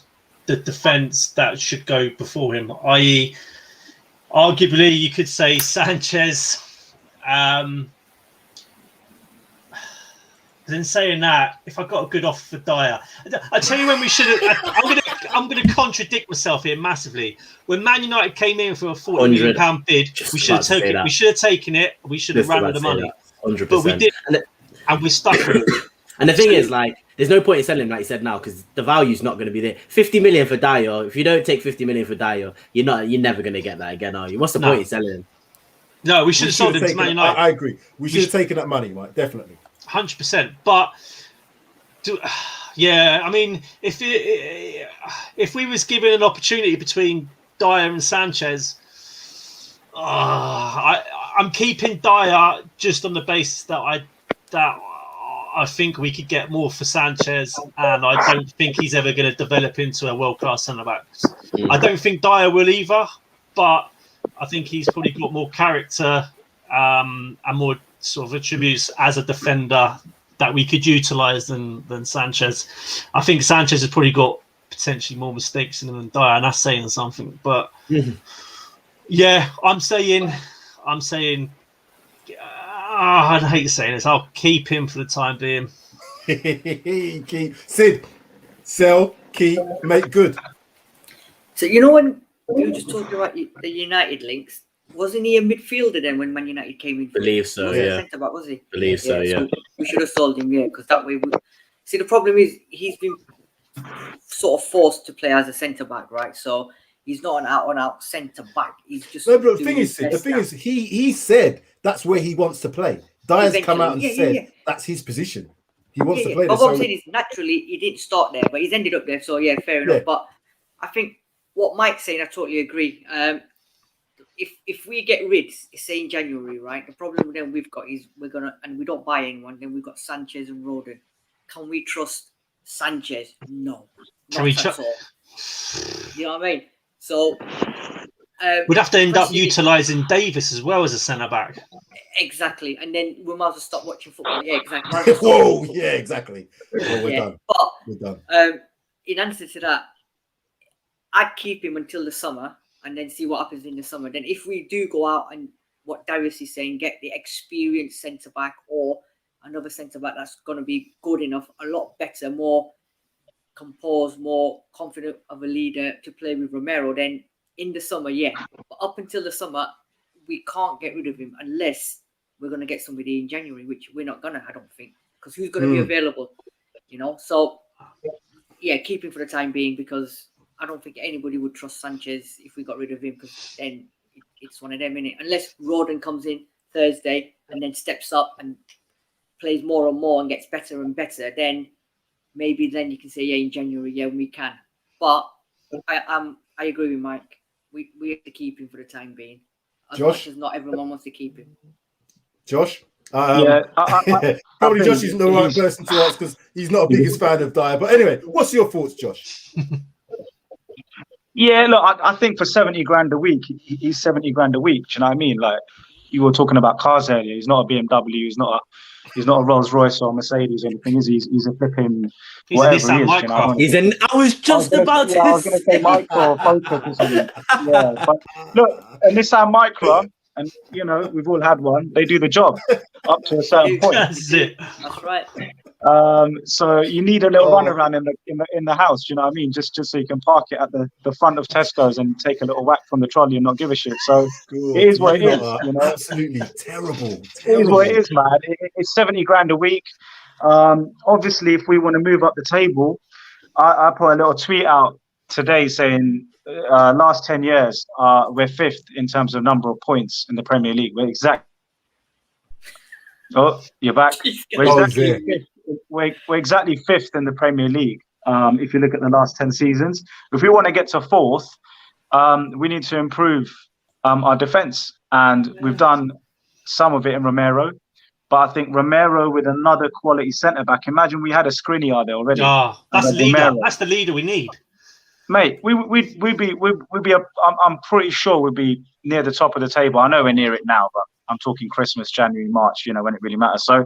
the defence that should go before him, i.e. arguably you could say Sanchez. Then saying that, if I got a good offer for Dier, I tell you when we should have. I'm going to contradict myself here massively. When Man United came in for a £40 million bid, we should have taken it. We should have taken it. We should have ran with the money. 100%. But we did, and we're stuck with it. And the thing is, like, there's no point in selling him, like you said now, because the value's not going to be there. 50 million for Dier. If you don't take 50 million for Dier, you're never going to get that again, are you? What's the point in selling him? No, we should have sold him to Man United. I agree. We should have taken that money, Mike. Definitely. 100%. But I mean, if we was given an opportunity between Dier and Sanchez, I'm keeping Dier just on the basis that I think we could get more for Sanchez, and I don't think he's ever going to develop into a world-class centre-back. I don't think Dier will either. but I think he's probably got more character and more sort of attributes as a defender that we could utilise than Sanchez. I think Sanchez has probably got potentially more mistakes in him than Dier, and that's saying something. But yeah, I'm saying, I hate saying this. I'll keep him for the time being. Sid, sell, keep, make good. So you know when you were just talking about the United links, wasn't he a midfielder then when Man United came in? Believe so, yeah. Centre back, was he? Believe so, yeah. So we should have sold him, because that way. See, the problem is he's been sort of forced to play as a centre back, right? So he's not an out-and-out centre back. He's just no. But the thing is, he said that's where he wants to play. Dier's come out and said that's his position. He wants to play. But what I'm saying is, naturally, he didn't start there, but he's ended up there. So yeah, fair enough. But I think what Mike's saying, I totally agree. If we get rid, say in January, right? The problem then we've got is we don't buy anyone. Then we've got Sanchez and Rodon. Can we trust Sanchez? No, not at all. You know what I mean? So we'd have to end up utilising Davis as well as a centre back. Exactly, and then we might as well stop watching football. Yeah, exactly. Whoa, yeah, exactly. Well, we're done. But we're done. In answer to that, I'd keep him until the summer and then see what happens in the summer. Then if we do go out and what Darius is saying, get the experienced centre back or another centre back that's going to be good enough, a lot better, more composed, more confident of a leader to play with Romero, then in the summer, yeah. But up until the summer, we can't get rid of him unless we're going to get somebody in January, which we're not going to, I don't think, because who's going to be available, So, yeah, keep him for the time being, because I don't think anybody would trust Sanchez if we got rid of him, because then it's one of them, innit? Unless Rodon comes in Thursday and then steps up and plays more and more and gets better and better, then maybe then you can say, yeah, in January, yeah, we can. But I agree with Mike. We have to keep him for the time being. As much as not everyone wants to keep him. Josh? Probably Josh isn't the right person to ask because he's not a biggest fan of Dier. But anyway, what's your thoughts, Josh? Yeah, look, I think for 70 grand a week, he's 70 grand a week. Do you know what I mean? Like, you were talking about cars earlier. He's not a BMW. He's not a Rolls Royce or Mercedes or anything. He's a flipping whatever he is. You know? I was just about to. I was going to say Micro or Focus or something. Yeah, but look, a Nissan Micro, and we've all had one. They do the job up to a certain point. That's it. That's right. So you need a little run around in the house. You know what I mean? Just so you can park it at the front of Tesco's and take a little whack from the trolley and not give a shit. So it is what it is. Absolutely terrible. It is what it is, man. It's 70 grand a week. Obviously, if we want to move up the table, I put a little tweet out today saying last 10 years we're fifth in terms of number of points in the Premier League. We're exactly. Oh, you're back. We're exactly fifth in the Premier League. If you look at the last 10 seasons, if we want to get to fourth, we need to improve our defense, and we've done some of it in Romero. But I think Romero with another quality centre back. Imagine we had a Skriniar there already. That's the leader. Romero. That's the leader we need, mate. We'd be. I'm pretty sure we'd be near the top of the table. I know we're near it now, but I'm talking Christmas, January, March. When it really matters. So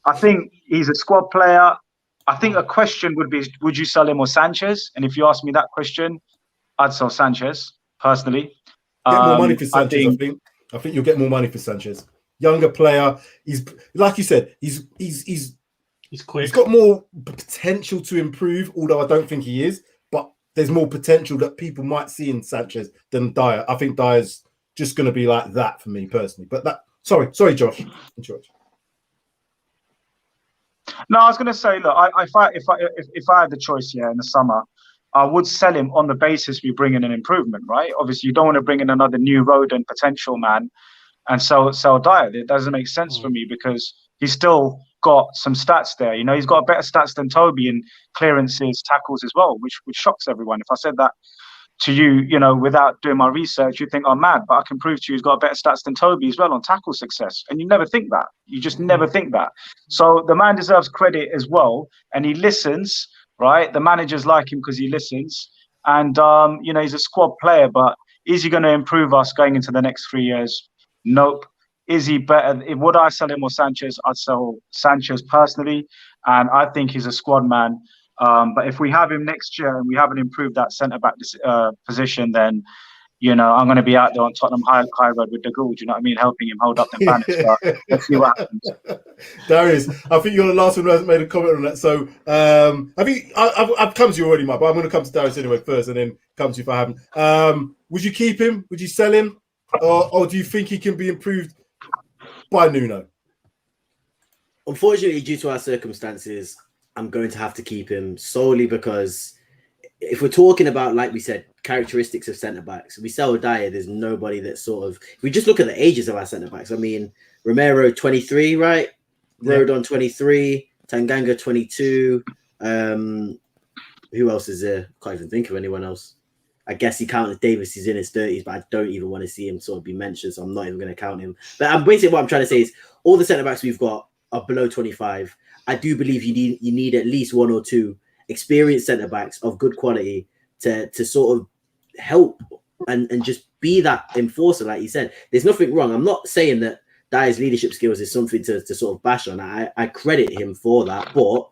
I think he's a squad player. I think a question would be, would you sell him or Sanchez? And if you ask me that question, I'd sell Sanchez personally. Get more money for Sanchez. I think you'll get more money for Sanchez. Younger player. He's like you said. He's quick. He's got more potential to improve. Although I don't think he is, but there's more potential that people might see in Sanchez than Dier. I think Dier's just going to be like that for me personally. But that. Sorry, Josh. No, I was going to say, look, if I had the choice here in the summer, I would sell him on the basis we bring in an improvement, right? Obviously, you don't want to bring in another new Rodon potential man and sell Dier. It doesn't make sense for me because he's still got some stats there. He's got better stats than Toby in clearances, tackles as well, which shocks everyone. If I said that to you, without doing my research, you'd think I'm mad, but I can prove to you he's got better stats than Toby as well on tackle success. And you never think that. You just never think that. So the man deserves credit as well. And he listens, right? The managers like him because he listens. And, he's a squad player, but Is he going to improve us going into the next 3 years? Nope. Is he better? Would I sell him or Sanchez? I'd sell Sanchez personally, and I think he's a squad man. But if we have him next year and we haven't improved that centre-back position, then, you know, I'm going to be out there on Tottenham High Road with the goal, do you know what I mean, helping him hold up the banners. But let's see what happens. Darius, I think you're the last one who hasn't made a comment on that. So I think I've come to you already, Mike, but I'm going to come to Darius anyway first and then come to you if I haven't. Would you keep him? Would you sell him? Or do you think he can be improved by Nuno? Unfortunately, due to our circumstances, I'm going to have to keep him solely because if we're talking about, like we said, characteristics of centre-backs, we sell Dier, there's nobody that sort of... If we just look at the ages of our centre-backs, I mean, Romero, 23, right? Rodon, 23. Tanganga, 22. Who else is there? Can't even think of anyone else. I guess he counted Davis, he's in his 30s, but I don't even want to see him sort of be mentioned, so I'm not even going to count him. But basically what I'm trying to say is all the centre-backs we've got are below 25. I do believe you need at least one or two experienced centre-backs of good quality to sort of help and just be that enforcer, like you said. There's nothing wrong. I'm not saying that Dier's leadership skills is something to sort of bash on. I credit him for that, but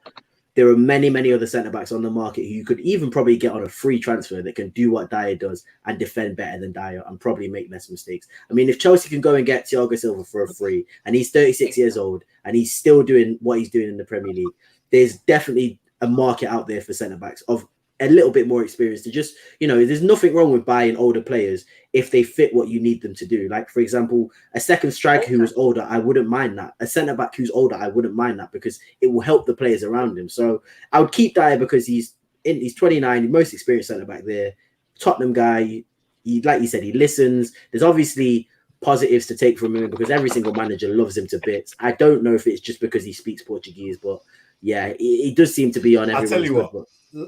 there are many, many other centre-backs on the market who you could even probably get on a free transfer that can do what Dier does and defend better than Dier and probably make less mistakes. I mean, if Chelsea can go and get Thiago Silva for a free and he's 36 years old and he's still doing what he's doing in the Premier League, there's definitely a market out there for centre-backs of a little bit more experience to just, you know, there's nothing wrong with buying older players if they fit what you need them to do. Like, for example, a second striker who was older, I wouldn't mind that. A centre-back who's older, I wouldn't mind that because it will help the players around him. So I would keep Dier because he's 29, the most experienced centre-back there. Tottenham guy, he, like you said, he listens. There's obviously positives to take from him because every single manager loves him to bits. I don't know if it's just because he speaks Portuguese, but yeah, he does seem to be on everyone's. I'll tell you what,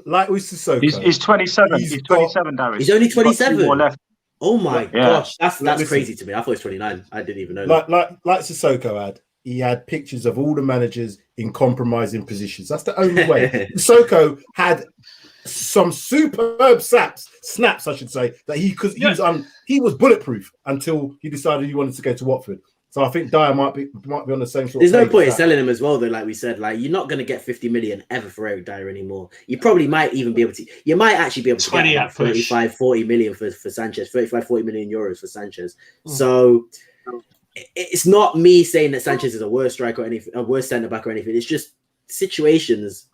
like with Sissoko, he's 27. He's 27, Darius. He's only 27. More left. Oh my gosh, that's crazy to me. I thought he was 29. I didn't even know. Like Sissoko he had pictures of all the managers in compromising positions. That's the only way. Sissoko had some superb snaps, I should say, that he was bulletproof until he decided he wanted to go to Watford. So I think Dier might be on the same sort. There's no point in selling him as well, though. Like we said, like you're not going to get 50 million ever for Eric Dier anymore. You probably might even be able to. You might actually be able to get about 35, 40 million for Sanchez, 35, 40 million euros for Sanchez. So it's not me saying that Sanchez is a worse striker or anything, a worse centre back or anything. It's just situations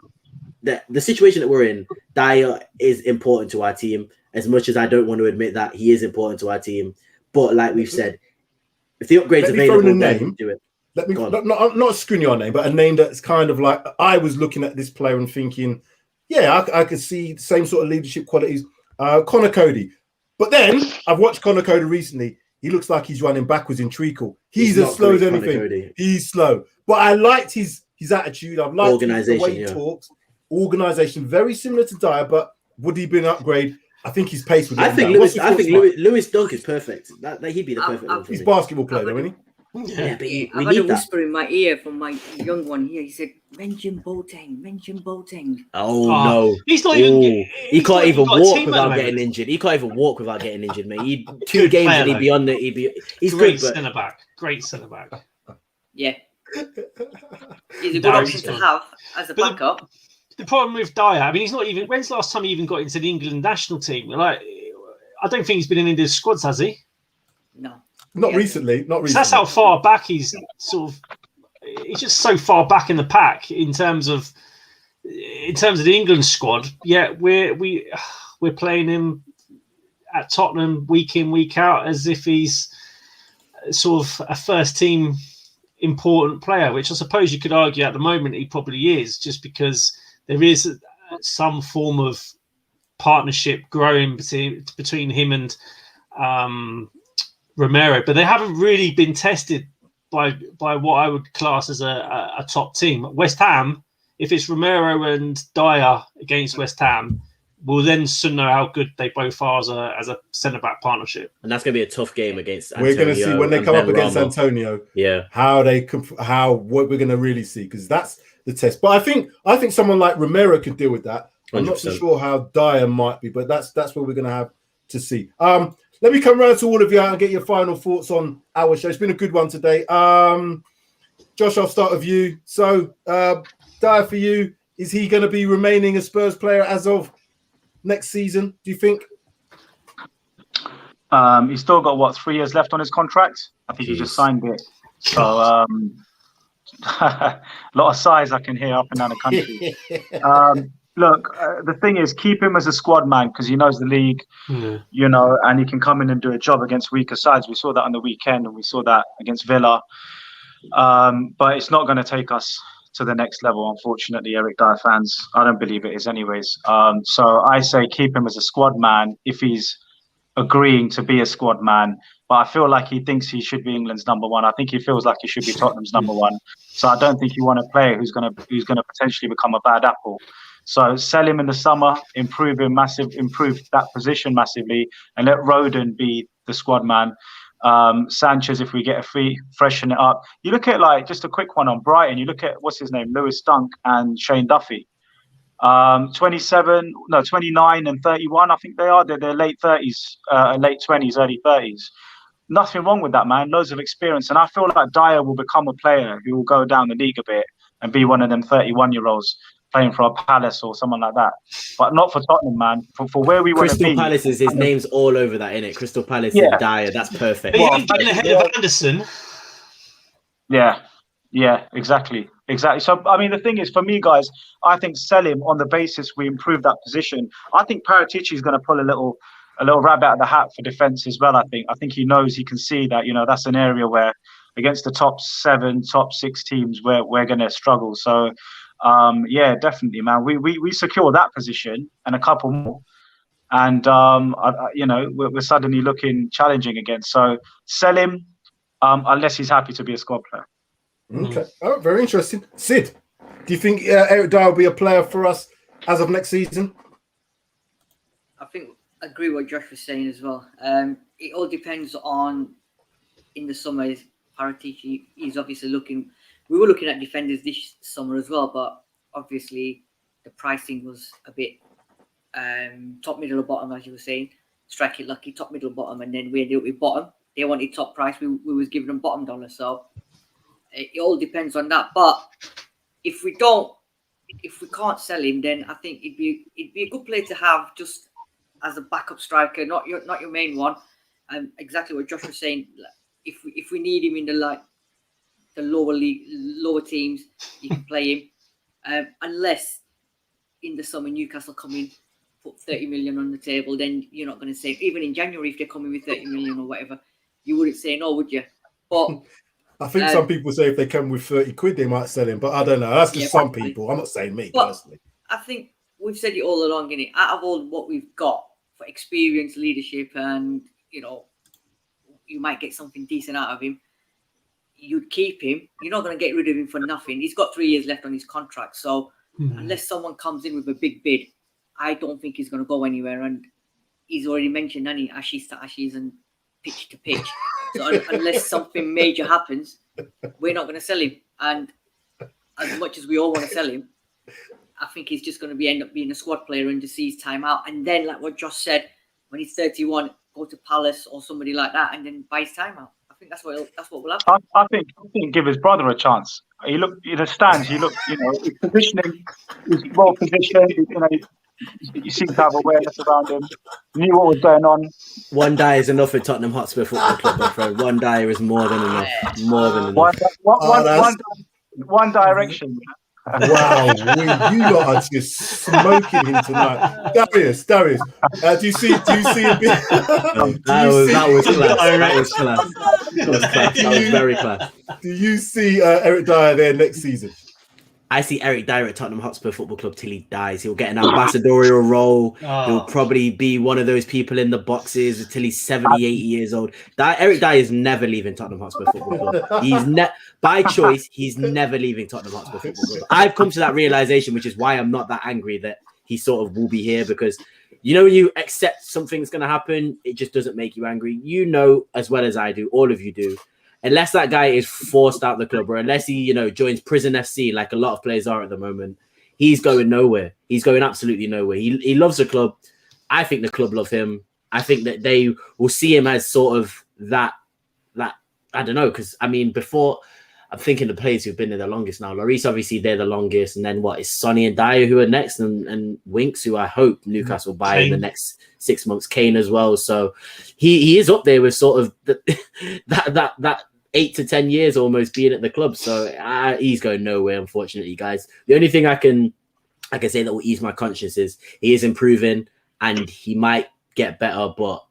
that the situation that we're in. Dier is important to our team as much as I don't want to admit that he is important to our team. But like we've said, if the upgrade's available, then do it. Let me not screen your name, but a name that's kind of like I was looking at this player and thinking, yeah, I could see the same sort of leadership qualities. Connor Cody, but then I've watched Connor Cody recently. He looks like he's running backwards in treacle. He's as slow as anything. He's slow, but I liked his attitude. I've liked the way he talks. Organisation, very similar to Dier, but would he be an upgrade? I think his pace would. I think Lewis Dunk is perfect. That he'd be the perfect one for He's me. basketball player, though, isn't he? Yeah, but we need that. Whisper in my ear from my young one here. He said, "Mention Boateng." Oh no, he's not even. He can't even walk without getting injured. He can't even walk without getting injured, mate. Two games and he'd be on the. He's great centre back. Great centre back. Yeah, he's a good option to have as a backup. The problem with Dier, I mean, he's not even. When's the last time he even got into the England national team? Like, I don't think he's been in India's squads, has he? No, not recently. Not recently. So that's how far back he's sort of. He's just so far back in the pack in terms of the England squad. Yeah, we're playing him at Tottenham week in, week out as if he's sort of a first team important player, which I suppose you could argue at the moment he probably is, just because there is some form of partnership growing between him and Romero, but they haven't really been tested by what I would class as a top team. West Ham, if it's Romero and Dier against West Ham, we'll then soon know how good they both are as a centre-back partnership. And that's going to be a tough game against Antonio. We're going to see when they come up against Antonio, what we're going to really see, because that's the test. But I think someone like Romero could deal with that. I'm 100%. Not so sure how Dier might be, but that's what we're going to have to see. let me come round to all of you and get your final thoughts on our show. It's been a good one today. Josh, I'll start with you. So, Dier, for you, is he going to be remaining a Spurs player as of next season, do you think? He's still got, 3 years left on his contract? I think he just signed it. So, a lot of sighs I can hear up and down the country. Look, the thing is, keep him as a squad man because he knows the league, you know, and he can come in and do a job against weaker sides. We saw that on the weekend, and we saw that against Villa. But it's not going to take us to the next level, unfortunately, Eric Dier fans. I don't believe it is anyways. So I say keep him as a squad man if he's agreeing to be a squad man. But I feel like he thinks he should be England's number one. I think he feels like he should be Tottenham's number one. So I don't think you want a player who's going to potentially become a bad apple. So sell him in the summer, improve that position massively, and let Rodon be the squad man. Sanchez, if we get a fee, freshen it up. You look at just a quick one on Brighton. You look at what's his name, Lewis Dunk and Shane Duffy. 29 and 31, I think they are. They're late 30s, late 20s, early 30s. Nothing wrong with that, man. Loads of experience, and I feel like Dier will become a player who will go down the league a bit and be one of them 31-year-olds. Playing for a Palace or someone like that, but not for Tottenham, man. For where we want to be. Crystal Palace his name's all over that, innit? Crystal Palace and Dier, that's perfect. But you're getting ahead of Anderson. Yeah, exactly. So I mean, the thing is, for me, guys, I think sell him on the basis we improve that position. I think Paratici's is going to pull a little rabbit out of the hat for defense as well. I think he knows, he can see that, you know, that's an area where against the top 7, top 6 teams where we're going to struggle. So. Yeah, definitely, man. We secure that position and a couple more, and you know, we're suddenly looking challenging again. So sell him, unless he's happy to be a squad player. Okay, oh, very interesting. Sid, do you think Eric Dier will be a player for us as of next season? I agree with what Josh was saying as well. It all depends on in the summer. Paratisi is obviously looking. We were looking at defenders this summer as well, but obviously the pricing was a bit top, middle, or bottom, as you were saying. Strike it lucky, top, middle, bottom, and then we ended up with bottom. They wanted top price. We was giving them bottom dollar. So it all depends on that. But if we can't sell him, then I think it'd be a good player to have just as a backup striker, not your main one. Exactly what Josh was saying. If we need him in the lower teams, you can play him. Unless in the summer Newcastle come in, put 30 million on the table, then you're not going to say, even in January, if they come in with 30 million or whatever, you wouldn't say no, would you? But I think some people say if they come with 30 quid, they might sell him, but I don't know. That's just some people. I'm not saying me personally. I think we've said it all along, innit? Out of all what we've got for experience, leadership, and, you know, you might get something decent out of him. You'd keep him. You're not going to get rid of him for nothing. He's got 3 years left on his contract. So unless someone comes in with a big bid, I don't think he's going to go anywhere. And he's already mentioned any ashes to ashes and pitch to pitch. So unless something major happens, we're not going to sell him. And as much as we all want to sell him, I think he's just going to end up being a squad player and just see his time out. And then, like what Josh said, when he's 31, go to Palace or somebody like that and then buy his time out. I think that's what will happen. I think give his brother a chance. You look in the stands. You look, you know, his positioning is well positioned. You know, you seem to have awareness around him. You knew what was going on. One Dier is enough for Tottenham Hotspur Football Club, my friend. One Dier is more than enough. More than enough. One direction. Wow, you lot are just smoking him tonight. Darius, do you see a bit? That was class. That was very class. Do you see Eric Dier there next season? I see Eric Dier at Tottenham Hotspur Football Club till he dies. He'll get an ambassadorial role. He'll probably be one of those people in the boxes until he's 70, 80 years old. Eric Dier is never leaving Tottenham Hotspur Football Club. He's by choice, he's never leaving Tottenham Hotspur Football Club. I've come to that realization, which is why I'm not that angry that he sort of will be here, because you know, when you accept something's going to happen, it just doesn't make you angry. You know as well as I do, all of you do, unless that guy is forced out the club or unless he, you know, joins Prison FC like a lot of players are at the moment, he's going nowhere. He's going absolutely nowhere. He loves the club. I think the club love him. I think that they will see him as sort of that I don't know, because I mean, before I'm thinking the players who've been there the longest now. Lloris, obviously, they're the longest, and then what is Sonny and Dier who are next, and Winks, who I hope Newcastle buy in the next 6 months. Kane as well. So he is up there with sort of that 8 to 10 years almost being at the club. So he's going nowhere, unfortunately, guys. The only thing I can say that will ease my conscience is he is improving and he might get better, but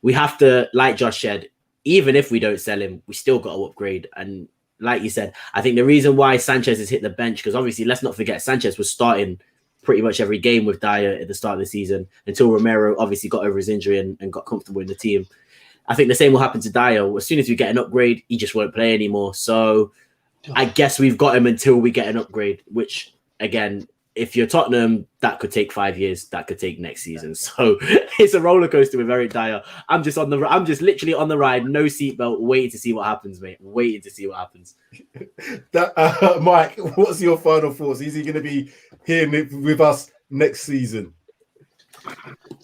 we have to, like Josh said, even if we don't sell him, we still got to upgrade. And like you said, I think the reason why Sanchez has hit the bench, because obviously, let's not forget, Sanchez was starting pretty much every game with Dier at the start of the season until Romero obviously got over his injury and got comfortable in the team. I think the same will happen to Dier. As soon as we get an upgrade, he just won't play anymore. So I guess we've got him until we get an upgrade, which, again, if you're Tottenham, that could take 5 years. That could take next season. So it's a roller coaster with Eric Dier. I'm just literally on the ride, no seatbelt, waiting to see what happens, mate. Waiting to see what happens. Mike, what's your final thoughts? Is he going to be here with us next season?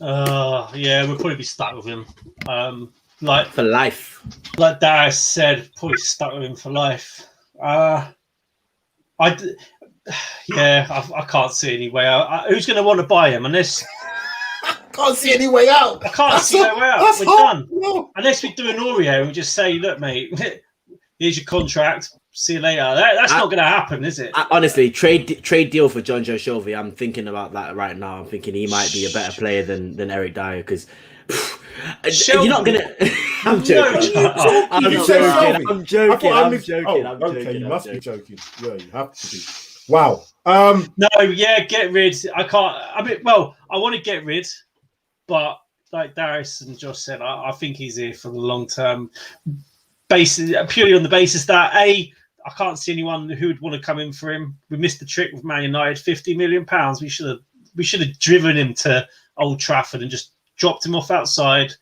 Yeah, we'll probably be stuck with him. Like for life. Like Darius said, probably stuck with him for life. I can't see any way out. Who's going to want to buy him unless? I can't see any way out. I can't see any way out. We're done. No. Unless we do an Oreo and just say, look, mate, here's your contract. See you later. That's not going to happen, is it? Honestly, trade deal for John Joe Shelby. I'm thinking about that right now. I'm thinking he might be a better player than Eric Dier because you're not going to... I'm joking. I'm joking. Okay, you must be joking. Yeah, you have to be. Wow. Get rid. I can't. I want to get rid, but like Darius and Josh said, I think he's here for the long term basis, purely on the basis that I can't see anyone who would want to come in for him. We missed the trick with Man United, £50 million. We should have driven him to Old Trafford and just dropped him off outside.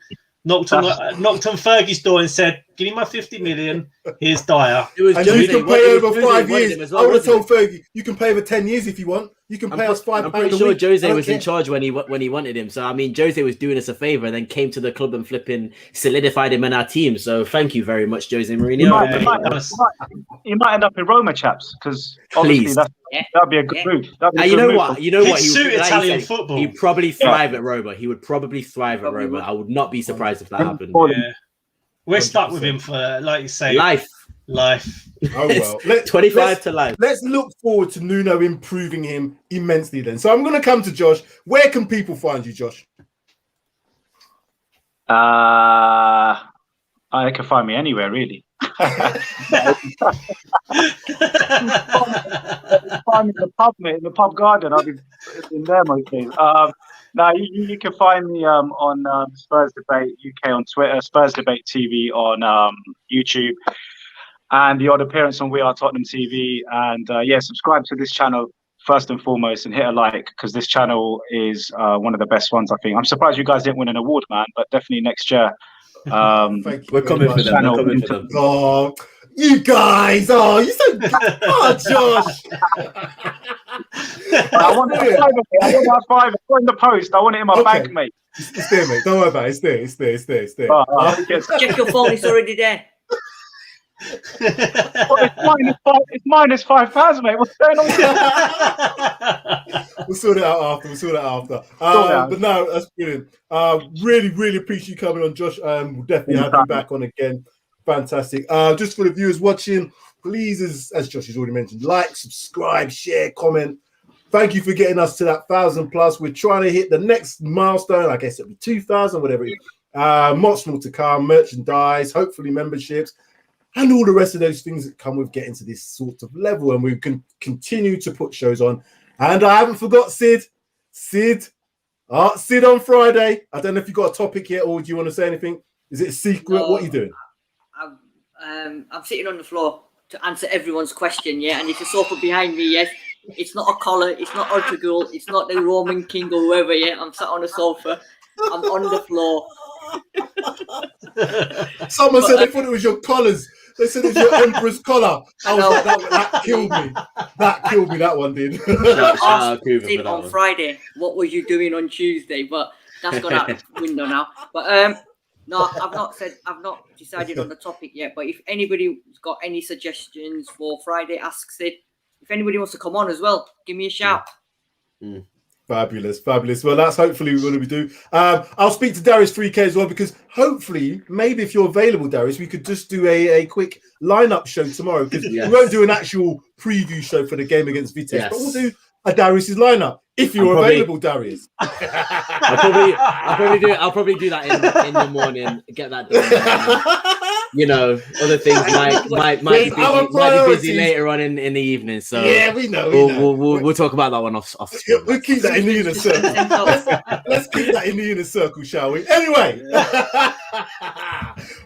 Knocked on Fergie's door and said, "Give me my 50 million. Here's Dier." And you can pay over 5 years. I would have told Fergie, you can pay over 10 years if you want. You can pay us £5. I'm pretty sure Jose was in charge when he wanted him. So I mean, Jose was doing us a favor and then came to the club and flipping solidified him in our team. So thank you very much, Jose Mourinho. He might end up in Roma, chaps, because obviously that'd be a good move. You know what? He suit Italian football. He'd probably thrive at Roma. He would probably thrive at Roma. I would not be surprised if that happened. Yeah. We're stuck with him for, like you say, life. Oh well, 25 to life. Let's look forward to Nuno improving him immensely. Then, so I'm going to come to Josh. Where can people find you, Josh? They can find me anywhere, really. Find me in the pub garden. I'll be in there most days. You can find me on Spurs Debate UK on Twitter, Spurs Debate TV on YouTube, and the odd appearance on We Are Tottenham TV. And subscribe to this channel first and foremost, and hit a like, because this channel is one of the best ones, I think. I'm surprised you guys didn't win an award, man, but definitely next year. We're coming for them. Oh, you guys! Oh, you're so Josh. I want that five. It's in the post. I want it in my bank, mate. It's there, mate. Don't worry about it. It's there. Check your phone. It's already there. It's minus 5,000, mate. What's going on? We'll sort it out after. But no, that's brilliant. Really appreciate you coming on, Josh. We'll definitely have you back on again. Fantastic. Just for the viewers watching, please, as Josh has already mentioned, like, subscribe, share, comment. Thank you for getting us to that 1,000+. We're trying to hit the next milestone. I guess it'll be 2,000, whatever it is. Much more to come. Merchandise, hopefully memberships, and all the rest of those things that come with getting to this sort of level. And we can continue to put shows on. And I haven't forgot Sid. Sid on Friday. I don't know if you've got a topic yet, or do you want to say anything? Is it a secret? No, what are you doing? I'm sitting on the floor to answer everyone's question, and it's a sofa behind me, yes. It's not a collar, it's not Ortogul, it's not the Roman king or whoever, I'm sat on a sofa. I'm on the floor. Someone said they thought it was your collars. They said it was your emperor's collar. I was like, that killed me. That killed me, that one did. On Friday, what were you doing on Tuesday? But That's gone out the window now. But no, I've not decided on the topic yet. But if anybody's got any suggestions for Friday Asks It, if anybody wants to come on as well, give me a shout. Fabulous. Well, that's hopefully what we do. I'll speak to Darius 3K as well, because hopefully, maybe if you're available, Darius, we could just do a quick lineup show tomorrow, because we won't do an actual preview show for the game against Vitesse, but we'll do a Darius's lineup if you're available, Darius. I'll probably do that in the morning. Get that done. You know, other things might be busy later on in the evening. So yeah, we know. We'll talk about that one off. We'll keep that in the inner circle. Let's keep that in the inner circle, shall we? Anyway,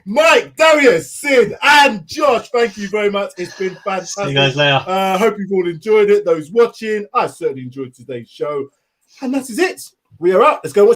Mike, Darius, Sid, and Josh, thank you very much. It's been fantastic. See you guys later. Hope you've all enjoyed it. Those watching, I certainly enjoyed today's show, and that is it. We are out. Let's go.